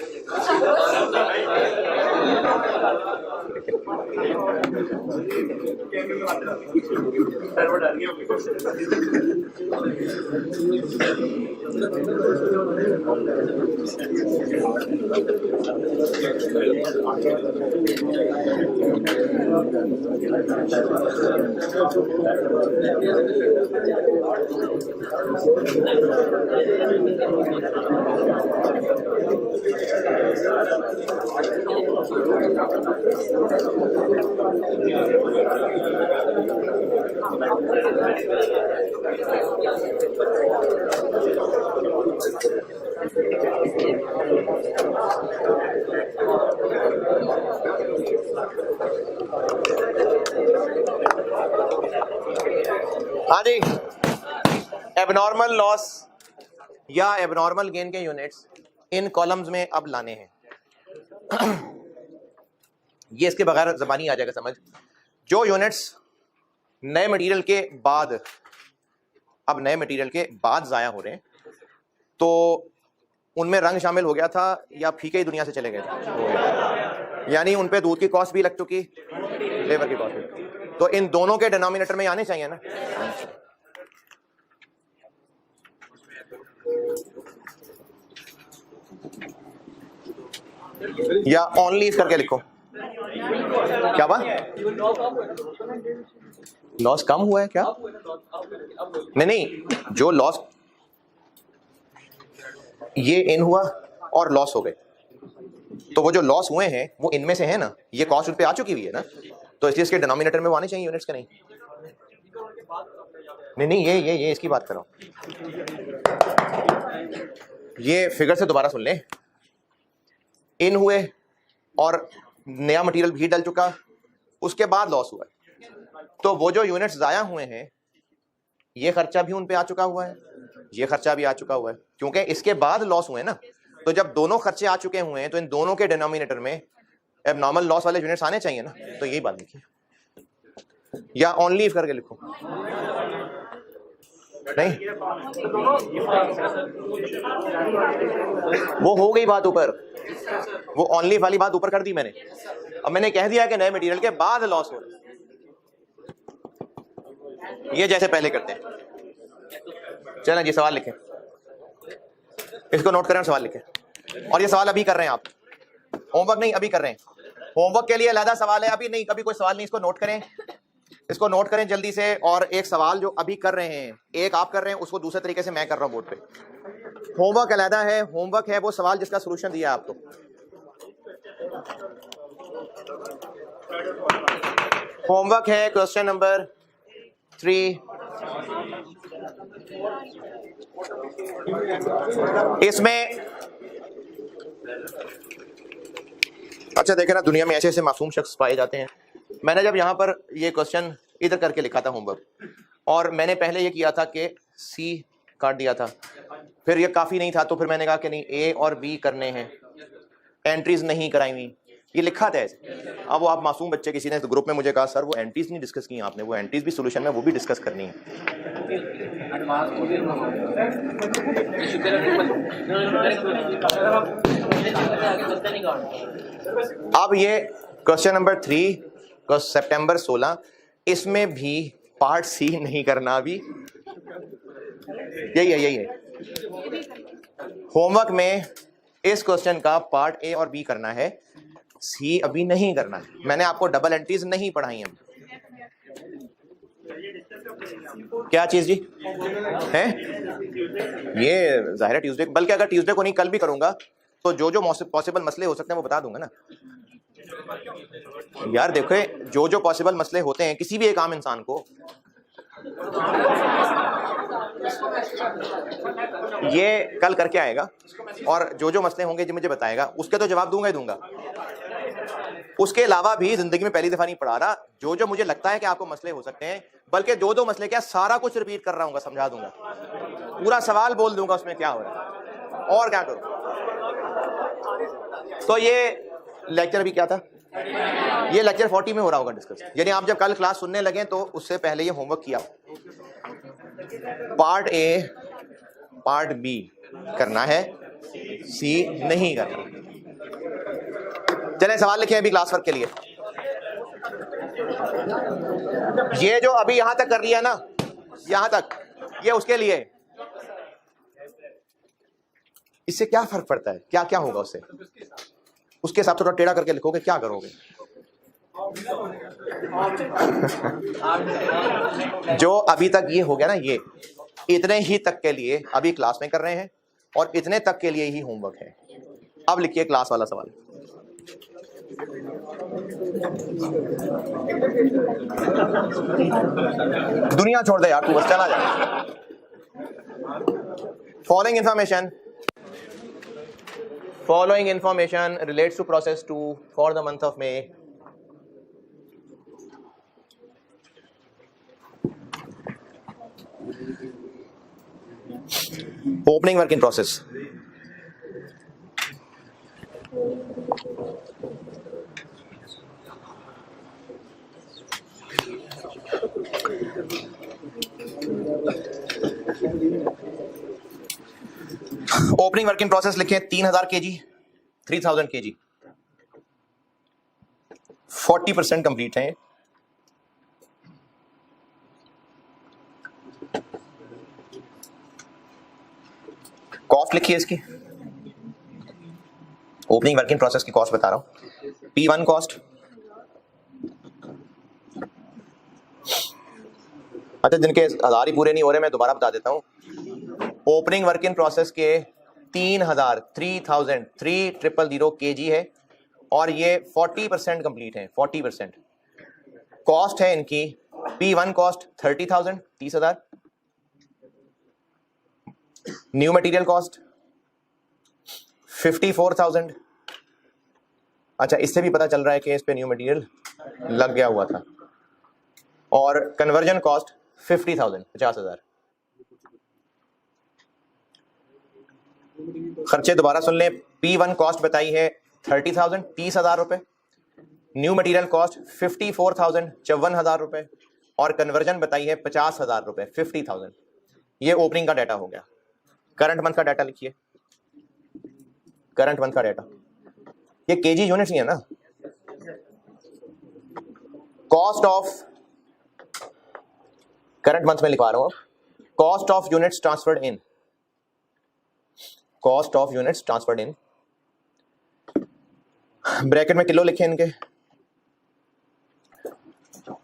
हाँ जी, एबनॉर्मल लॉस या एबनॉर्मल गेन के यूनिट्स इन कॉलम्स में अब लाने हैं। ये इसके बगैर ज़बानी आ जाएगा समझ। जो यूनिट्स नए मटेरियल के बाद, अब नए मटेरियल के बाद ज़ाया हो रहे हैं, तो उनमें रंग शामिल हो गया था या फीके ही दुनिया से चले गए थे, यानी उन पे दूध की कॉस्ट भी लग चुकी, लेबर की कॉस्ट भी, तो इन दोनों के डिनोमिनेटर में आने चाहिए ना। या ऑनली करके लिखो। क्या बात, लॉस कम हुआ है क्या? नहीं, जो लॉस, ये इन हुआ और लॉस हो गए, तो वो जो लॉस हुए हैं वो इनमें से है ना, ये कॉस्ट उन पे आ चुकी हुई है ना, तो इसलिए इसके डिनोमिनेटर में वो आने चाहिए यूनिट्स के। नहीं, ये इसकी बात कर रहा हूं। ये फिगर से दोबारा सुन लें। इन हुए और नया मटेरियल भी डल चुका, उसके बाद लॉस हुआ है, तो वो जो यूनिट्स ज़ाया हुए हैं ये खर्चा भी उन पे आ चुका हुआ है, ये खर्चा भी आ चुका हुआ है, क्योंकि इसके बाद लॉस हुए ना। तो जब दोनों खर्चे आ चुके हुए हैं तो इन दोनों के डिनोमिनेटर में एबनॉर्मल लॉस वाले यूनिट्स आने चाहिए ना, तो यही बात लिखिए। या ऑनली करके लिखो। नहीं, वो हो गई बात ऊपर, वो ऑनली वाली बात ऊपर कर दी मैंने। अब मैंने कह दिया कि नए मटेरियल के बाद लॉस हो रहा है, ये जैसे पहले करते हैं। चलें जी, सवाल लिखें, इसको नोट करें और सवाल लिखें। और ये सवाल अभी कर रहे हैं आप, होमवर्क नहीं अभी कर रहे हैं। होमवर्क के लिए अलग सवाल है, अभी नहीं, कभी कोई सवाल नहीं। इसको नोट करें, इसको नोट करें जल्दी से। और एक सवाल जो अभी कर रहे हैं, एक आप कर रहे हैं, उसको दूसरे तरीके से मैं कर रहा हूं बोर्ड पे। होमवर्क अलहदा है, होमवर्क है वो सवाल जिसका सॉल्यूशन दिया आपको। होमवर्क है क्वेश्चन नंबर 3। इसमें अच्छा देखें ना, दुनिया में ऐसे ऐसे मासूम शख्स पाए जाते हैं। मैंने जब यहाँ पर ये क्वेश्चन इधर करके लिखा था होमवर्क, और मैंने पहले ये किया था कि सी काट दिया था, फिर ये काफ़ी नहीं था, तो फिर मैंने कहा कि नहीं ए और बी करने हैं, एंट्रीज नहीं कराई हुई, ये लिखा था ऐसे। अब वो आप मासूम बच्चे, किसी ने तो ग्रुप में मुझे कहा सर वो एंट्रीज नहीं डिस्कस की आपने, वो एंट्रीज भी सोल्यूशन में वो भी डिस्कस करनी है। अब ये क्वेश्चन नंबर 3 सितंबर 16, इसमें भी पार्ट सी नहीं करना, अभी यही है। होमवर्क में इस क्वेश्चन का पार्ट ए और बी करना है, सी अभी नहीं करना है। मैंने आपको डबल एंट्रीज नहीं पढ़ाई हैं। क्या चीज जी है ये? जाहिर है ट्यूसडे, बल्कि अगर ट्यूसडे को नहीं कल भी करूंगा, तो जो जो पॉसिबल मसले हो सकते हैं वो बता दूंगा ना यार। देखो, जो जो पॉसिबल मसले होते हैं किसी भी एक आम इंसान को, ये कल करके आएगा, और जो जो मसले होंगे जो मुझे बताएगा उसके तो जवाब दूंगा ही दूंगा। उसके अलावा भी जिंदगी में पहली दफा नहीं पढ़ा रहा, जो जो मुझे लगता है कि आपको मसले हो सकते हैं, बल्कि 2-2 मसले क्या सारा कुछ रिपीट कर रहा हूँ, समझा दूंगा, पूरा सवाल बोल दूंगा उसमें क्या हो रहा है और क्या करूं। तो ये लेक्चर भी क्या था, ये लेक्चर 40 में हो रहा होगा डिस्कस, यानी आप जब कल क्लास सुनने लगे तो उससे पहले ये होमवर्क किया। पार्ट ए पार्ट बी करना है, सी नहीं करना। चलें सवाल लिखे अभी क्लास वर्क के लिए। ये जो अभी यहां तक कर लिया ना, यहां तक, ये उसके लिए। इससे क्या फर्क पड़ता है? क्या क्या होगा उससे? उसके हिसाब से थोड़ा टेढ़ा करके लिखोगे, क्या करोगे? जो अभी तक ये हो गया ना, ये इतने ही तक के लिए अभी क्लास में कर रहे हैं और इतने तक के लिए ही होमवर्क है। अब लिखिए क्लास वाला सवाल। दुनिया छोड़ दे यार तू, बस चला जा। Following information relates to process 2 for the month of May. Opening work in process. Opening work in process लिखे 3000 kg, 3000 kg, 40% कंप्लीट है। कॉस्ट लिखिए इसकी, ओपनिंग वर्क इन प्रोसेस की कॉस्ट बता रहा हूं। P1 कॉस्ट, अच्छा जिनके 1000 ही पूरे नहीं हो रहे मैं दोबारा बता देता हूं। ओपनिंग वर्क इन प्रोसेस के 3,000 kg है और ये 40% कंप्लीट है। 40% कॉस्ट है इनकी। P1 cost 30,000, 30,000। New material cost 54,000। अच्छा इससे भी पता चल रहा है कि इस पे न्यू मटेरियल लग गया हुआ था। और कन्वर्जन कॉस्ट 50,000, 50,000। खर्चे दोबारा सुन लें। P1 कॉस्ट बताई है 30,000, 30,000 रुपए। न्यू मटेरियल कॉस्ट 54,000, 54,000 रुपए। और कन्वर्जन बताई है 50,000 रुपए, 50,000। ये ओपनिंग का डाटा हो गया। करंट मंथ का डाटा लिखिए, करंट मंथ का डाटा। ये केजी यूनिट्स ही है ना। कॉस्ट ऑफ करंट मंथ में लिखवा रहा हूं। Cost of units transferred in, cost of units transferred in, bracket में किलो लिखे इनके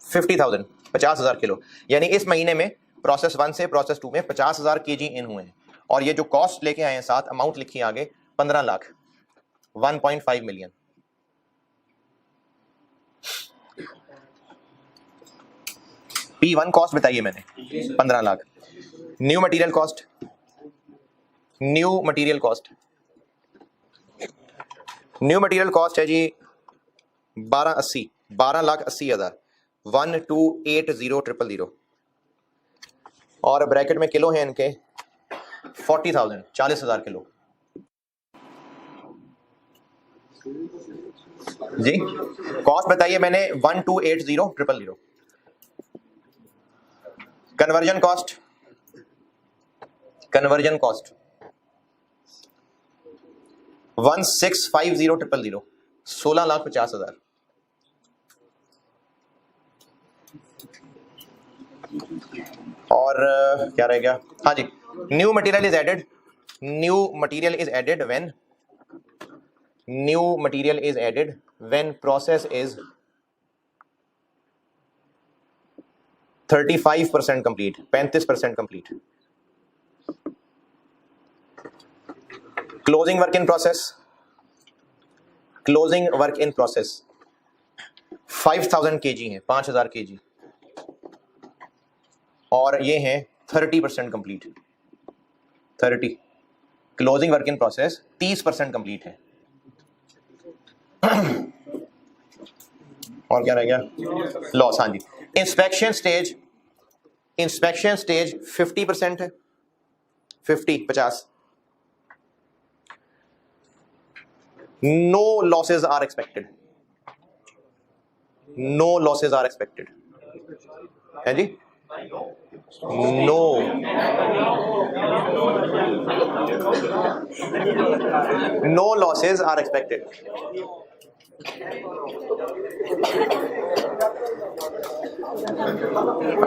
50,000, 50,000 किलो। यानी इस महीने में प्रोसेस 1 से प्रोसेस 2 में 50,000 kg इन हुए हैं। और ये जो कॉस्ट लेके आए हैं साथ, अमाउंट लिखी आगे 15 लाख, 1.5 मिलियन। P1 कॉस्ट बताइए मैंने 15 lakh. New material cost, new material cost, new material cost है जी 12,80,000, 1280,000। और ब्रैकेट में किलो है इनके 40,000, 40,000 किलो जी। कॉस्ट बताइए मैंने 1280,000। Conversion cost, conversion cost 1650,000, 16,50,000। और क्या रह गया? हाँ जी, new material is added, new material is added when, new material is added when process is 35% complete, 35% complete. Closing work in process, closing work in process 5,000 kg है, 5,000 kg। और ये है 30% complete, 30। Closing work in process 30% complete है। और क्या रह गया? Loss, हाँ जी। इंस्पेक्शन स्टेज, इंस्पेक्शन स्टेज 50% है, 50। No losses are expected, no losses are expected है जी। No, no losses are expected.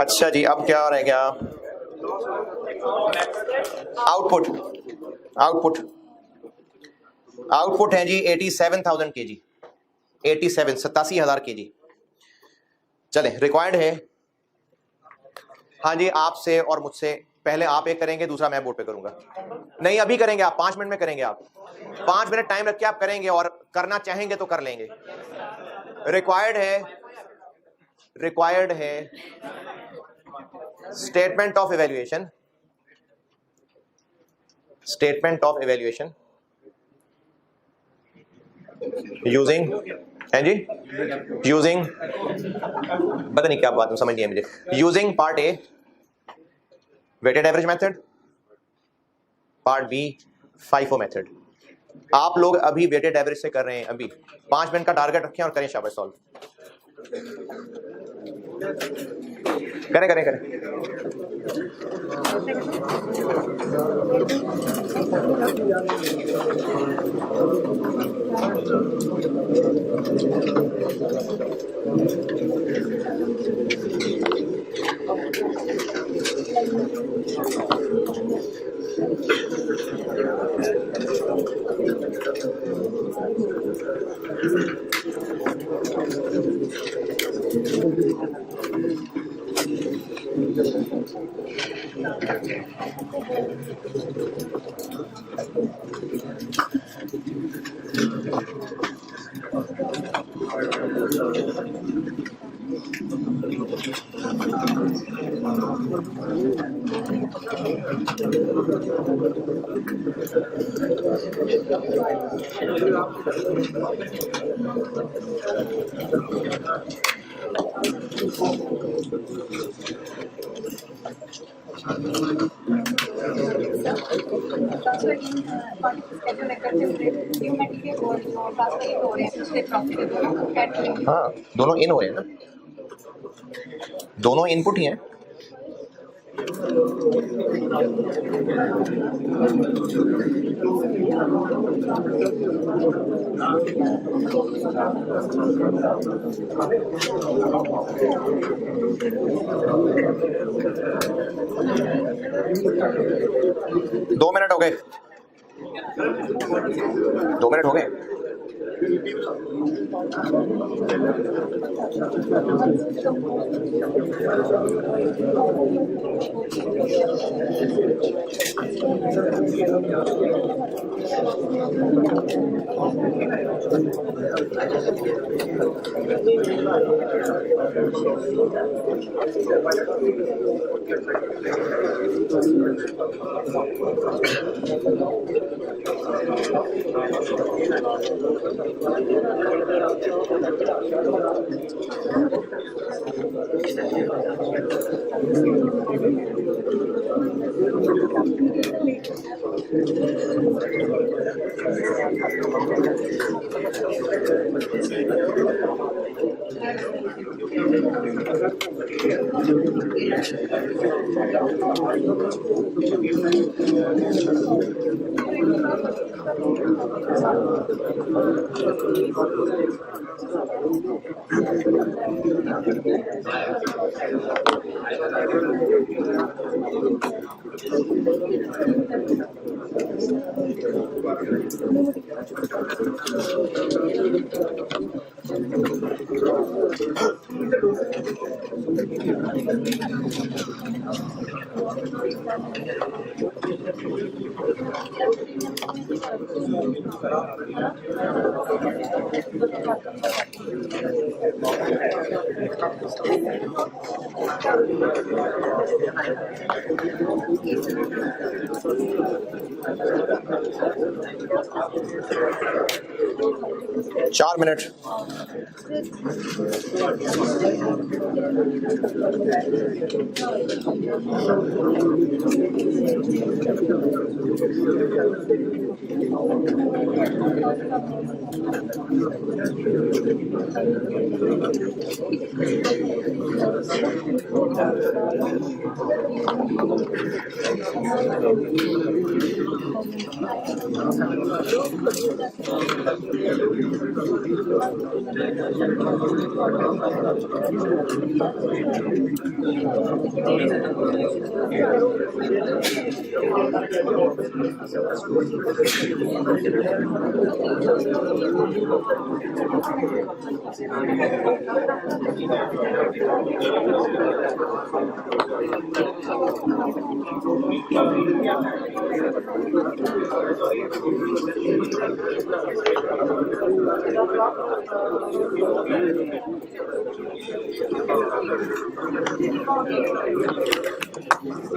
अच्छा जी, अब क्या रह गया? आउटपुट आउटपुट है जी 87,000 kg, 87,000 kg। चले, रिक्वायर्ड है। हाँ जी, आपसे और मुझसे। पहले आप एक करेंगे, दूसरा मैं बोर्ड पे करूंगा। नहीं, अभी करेंगे आप, 5 मिनट में करेंगे आप। 5 मिनट टाइम रख के आप करेंगे, और करना चाहेंगे तो कर लेंगे। रिक्वायर्ड है स्टेटमेंट ऑफ इवैल्यूएशन यूजिंग, है जी, यूजिंग, पता नहीं क्या बात समझ नहीं है मुझे। Using part A weighted average method, part B FIFO method. आप लोग अभी वेटेड एवरेज से कर रहे हैं। अभी 5 मिनट का टारगेट रखें और करें, शाबाश, सॉल्व करें। हाँ, दोनों इन हो रहे हैं ना, दोनों इनपुट ही हैं। दो मिनट हो गए। 2 मिनट हो गए। चार minute.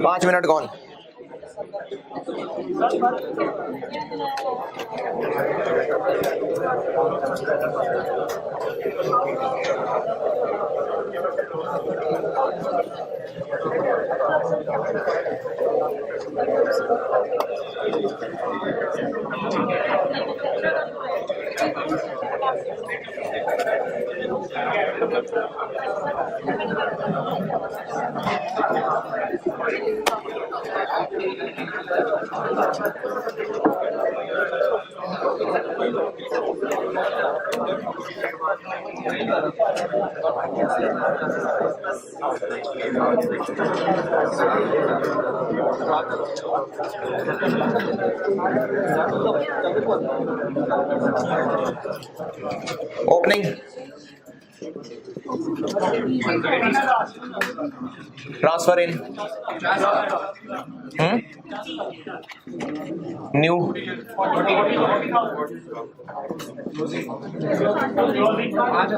5 minute gone. Opening, transfer इन, न्यू,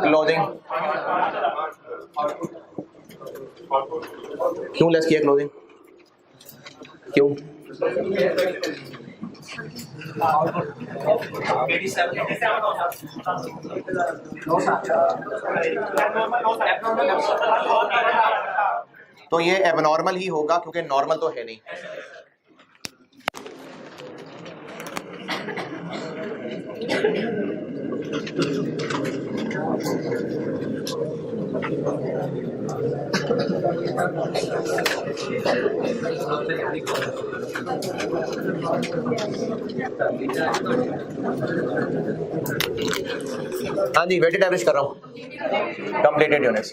क्लोजिंग। क्यों लेस किया क्लोजिंग? क्यों? तो ये एबनॉर्मल ही होगा क्योंकि नॉर्मल तो है नहीं। हाँ जी, वेटेड एवरेज कर रहा हूँ। कंप्लीटेड यूनिट्स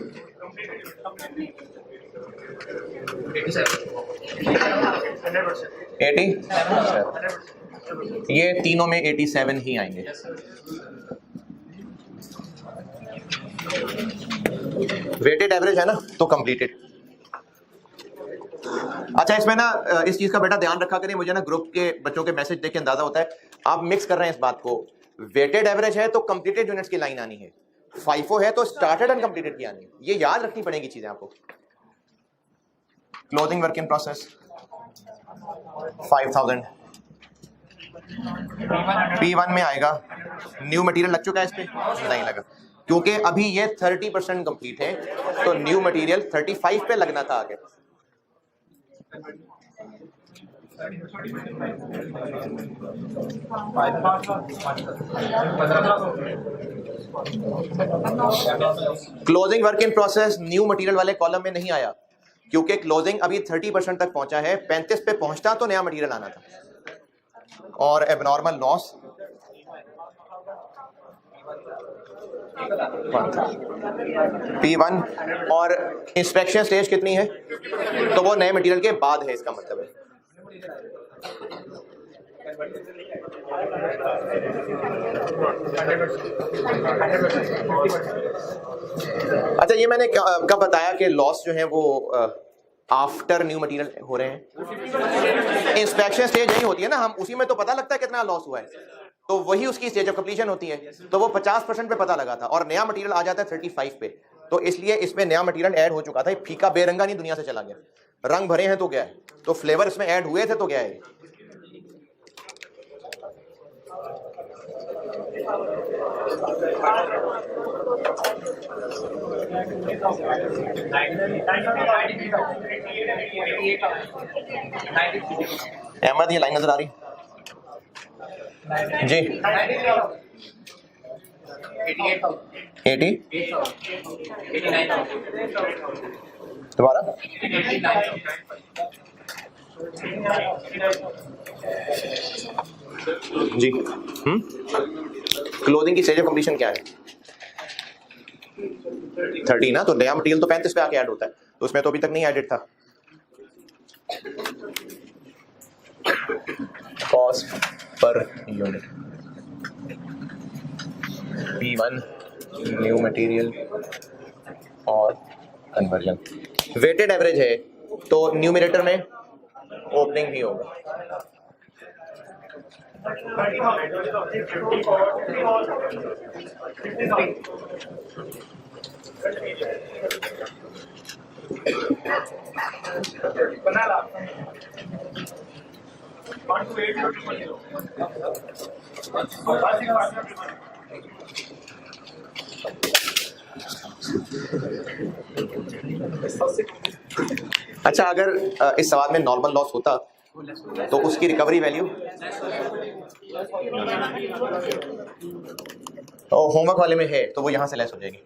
80, ये तीनों में 87 ही आएंगे। वेटेड एवरेज है ना, तो कंप्लीटेड। अच्छा, इसमें ना इस चीज का बेटा ध्यान रखा करें, मुझे ना ग्रुप के बच्चों के मैसेज देख के अंदाजा होता है आप मिक्स कर रहे हैं इस बात को। वेटेड एवरेज है तो कंप्लीटेड यूनिट्स की लाइन आनी है, फाइफो है तो स्टार्टेड एंड कंप्लीटेड की आनी है। ये याद रखनी पड़ेगी चीजें आपको। Closing work in process 5000, P1 में आएगा। न्यू मटेरियल लग चुका है इस पे? नहीं लगा, क्योंकि अभी ये 30% कंप्लीट है, तो न्यू मटेरियल 35 पे लगना था आगे। Closing work in process new material वाले कॉलम में नहीं आया, क्योंकि क्लोजिंग अभी 30% तक पहुंचा है। 35 पे पहुंचता तो नया मटेरियल आना था। और एबनॉर्मल लॉस P1 और इंस्पेक्शन स्टेज कितनी है? तो वो नए मटेरियल के बाद है, इसका मतलब है। अच्छा, ये मैंने कब बताया कि लॉस जो है वो आफ्टर न्यू मटेरियल हो रहे हैं? इंस्पेक्शन स्टेज यही होती है ना, हम उसी में तो पता लगता है कितना लॉस हुआ है, तो वही उसकी स्टेज ऑफ कंप्लीशन होती है। तो वो 50% पे पता लगा था और नया मटेरियल आ जाता है 35 पे, तो इसलिए इसमें नया मटेरियल ऐड हो चुका था। फीका बेरंगा नहीं दुनिया से चला गया, रंग भरे हैं तो गया है, तो फ्लेवर इसमें ऐड हुए थे तो गया है। अहमद, ये लाइन नजर आ रही जी? 80 दोबारा जी। क्लोजिंग की स्टेज ऑफ कंप्लीशन क्या है? 30 ना, तो नया मटेरियल तो 35 पे आके ऐड होता है, तो उसमें तो अभी तक नहीं एडेड था। Cost per unit P1 new material और कन्वर्जन वेटेड एवरेज है, तो न्यूमरेटर में ओपनिंग भी होगा। अच्छा, अगर इस सवाल में नॉर्मल लॉस होता तो उसकी रिकवरी वैल्यू होमवर्क वाले में है, तो वो यहां से लेस हो जाएगी।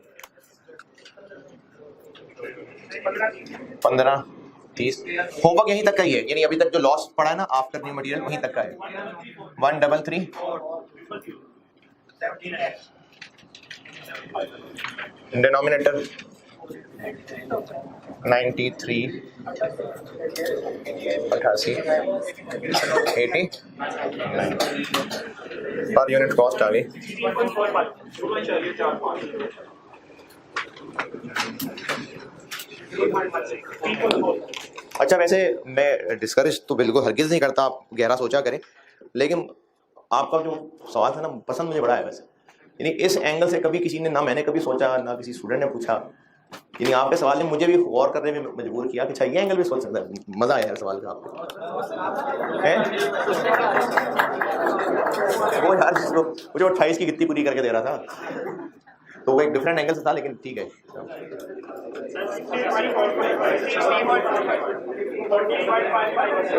15 30 होमवर्क यहीं तक का ही है, यानी अभी तक जो लॉस पड़ा है ना आफ्टर न्यू मटेरियल वहीं तक का है। 133 डिनोमिनेटर 93 88 80 पर यूनिट कॉस्ट आ गई। अच्छा, वैसे मैं डिस्करेज तो बिल्कुल हरगिज नहीं करता, आप गहरा सोचा करें, लेकिन आपका जो सवाल था ना पसंद मुझे बड़ा है। वैसे यानी इस एंगल से कभी किसी ने, ना मैंने कभी सोचा, ना किसी स्टूडेंट ने पूछा, यानी आपके सवाल ने मुझे भी गौर करने में मजबूर किया कि अच्छा ये एंगल भी सोच सकता है। मजा आया सवाल का आपको है? वो यार मुझे 28 की कितनी पूरी करके दे रहा था, तो वो एक डिफरेंट एंगल से था, लेकिन ठीक है।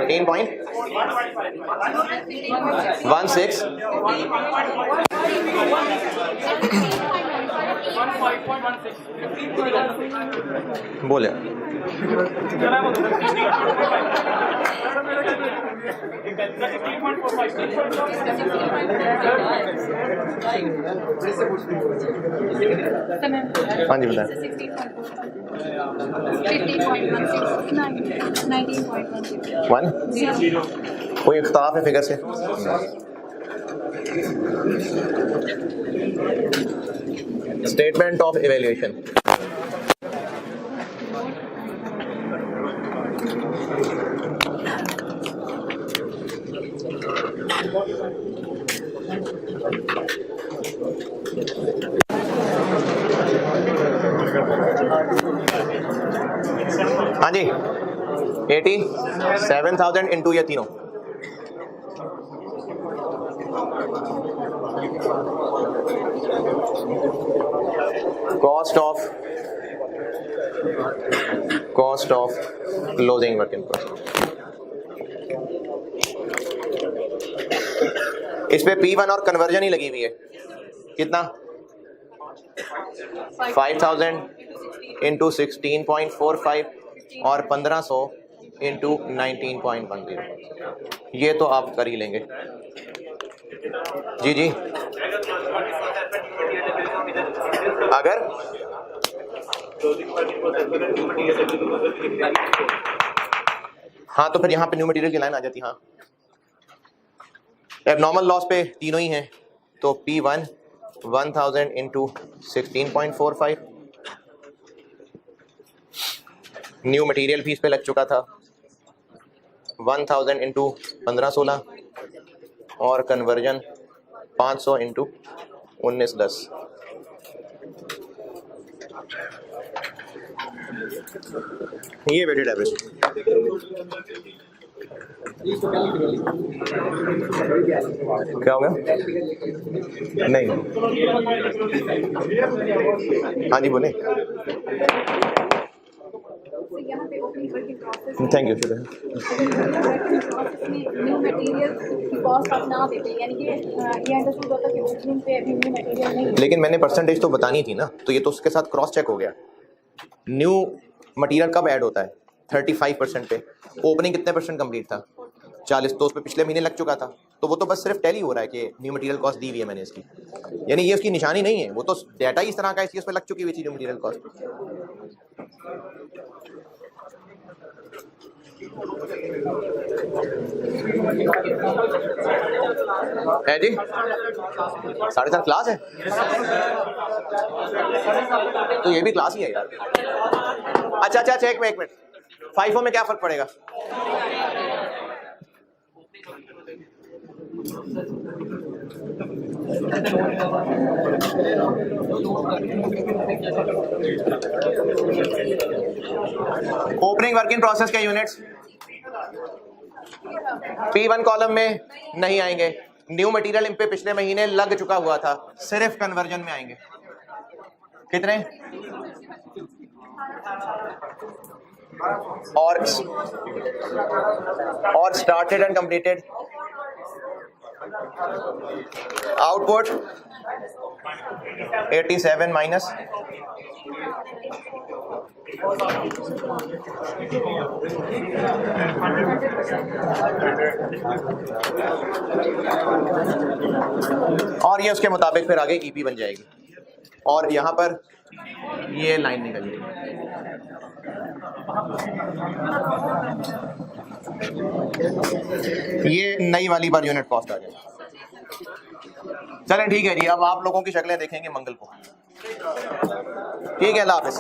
13.16 बोले हाँ जी बताएं। 1 कोई इख्तिलाफ है फिगर से? स्टेटमेंट ऑफ इवैल्यूएशन हाँ जी 87,000 इंटू ये तीनों cost of closing work in process. इस पे P1 और कन्वर्जन ही लगी हुई है। कितना? 5,000 इंटू 16.45 और 1500 इंटू 19.10। ये तो आप कर ही लेंगे। जी जी, अगर हाँ तो फिर यहाँ पे न्यू मटेरियल की लाइन आ जाती। हाँ, एबनॉर्मल लॉस पे तीनों ही हैं, तो P1 1000 into 16.45 new material fees पे लग चुका था, 1000 इंटू 1516 और कन्वर्जन 500 इंटू 1910। ये वेटेड एवरेज। क्या हो गया? नहीं, हाँ जी बोले। यहाँ पे opening working process thank you, शुक्रिया। वर्किंग प्रोसेस में न्यू मटेरियल की कॉस्ट आप ना देते हैं, यानी कि ये अंडरस्टूड होता है कि ओपनिंग पे अभी न्यू मटेरियल नहीं है। लेकिन मैंने परसेंटेज तो बतानी थी ना, तो ये तो उसके साथ क्रॉस चेक हो गया। न्यू मटेरियल कब ऐड होता है? 35% पे। ओपनिंग कितने परसेंट कंप्लीट था? 40, तो उस पर पिछले महीने लग चुका था, तो वो तो बस सिर्फ टैली हो रहा है कि न्यू मटेरियल कॉस्ट दी हुई है मैंने इसकी, यानी ये उसकी निशानी नहीं है, वो तो डाटा ही इस तरह का है, इसलिए उस पर लग चुकी हुई थी न्यू मटेरियल कॉस्ट। है जी 7:30 क्लास है, तो ये भी क्लास ही है यार। अच्छा, एक मिनट, FIFO में क्या फर्क पड़ेगा? ओपनिंग वर्क इन प्रोसेस के यूनिट्स P1 कॉलम में नहीं आएंगे। न्यू मटेरियल इन पे पिछले महीने लग चुका हुआ था, सिर्फ कन्वर्जन में आएंगे। कितने? और started and completed. Output 87 minus और ये उसके मुताबिक फिर आगे ईपी बन जाएगी, और यहां पर ये लाइन निकल जाएगी। ये नई वाली पर यूनिट कॉस्ट आ जाएगी। चलें ठीक है जी, अब आप लोगों की शक्लें देखेंगे मंगल को। ठीक है, अल्लाह हाफिज़।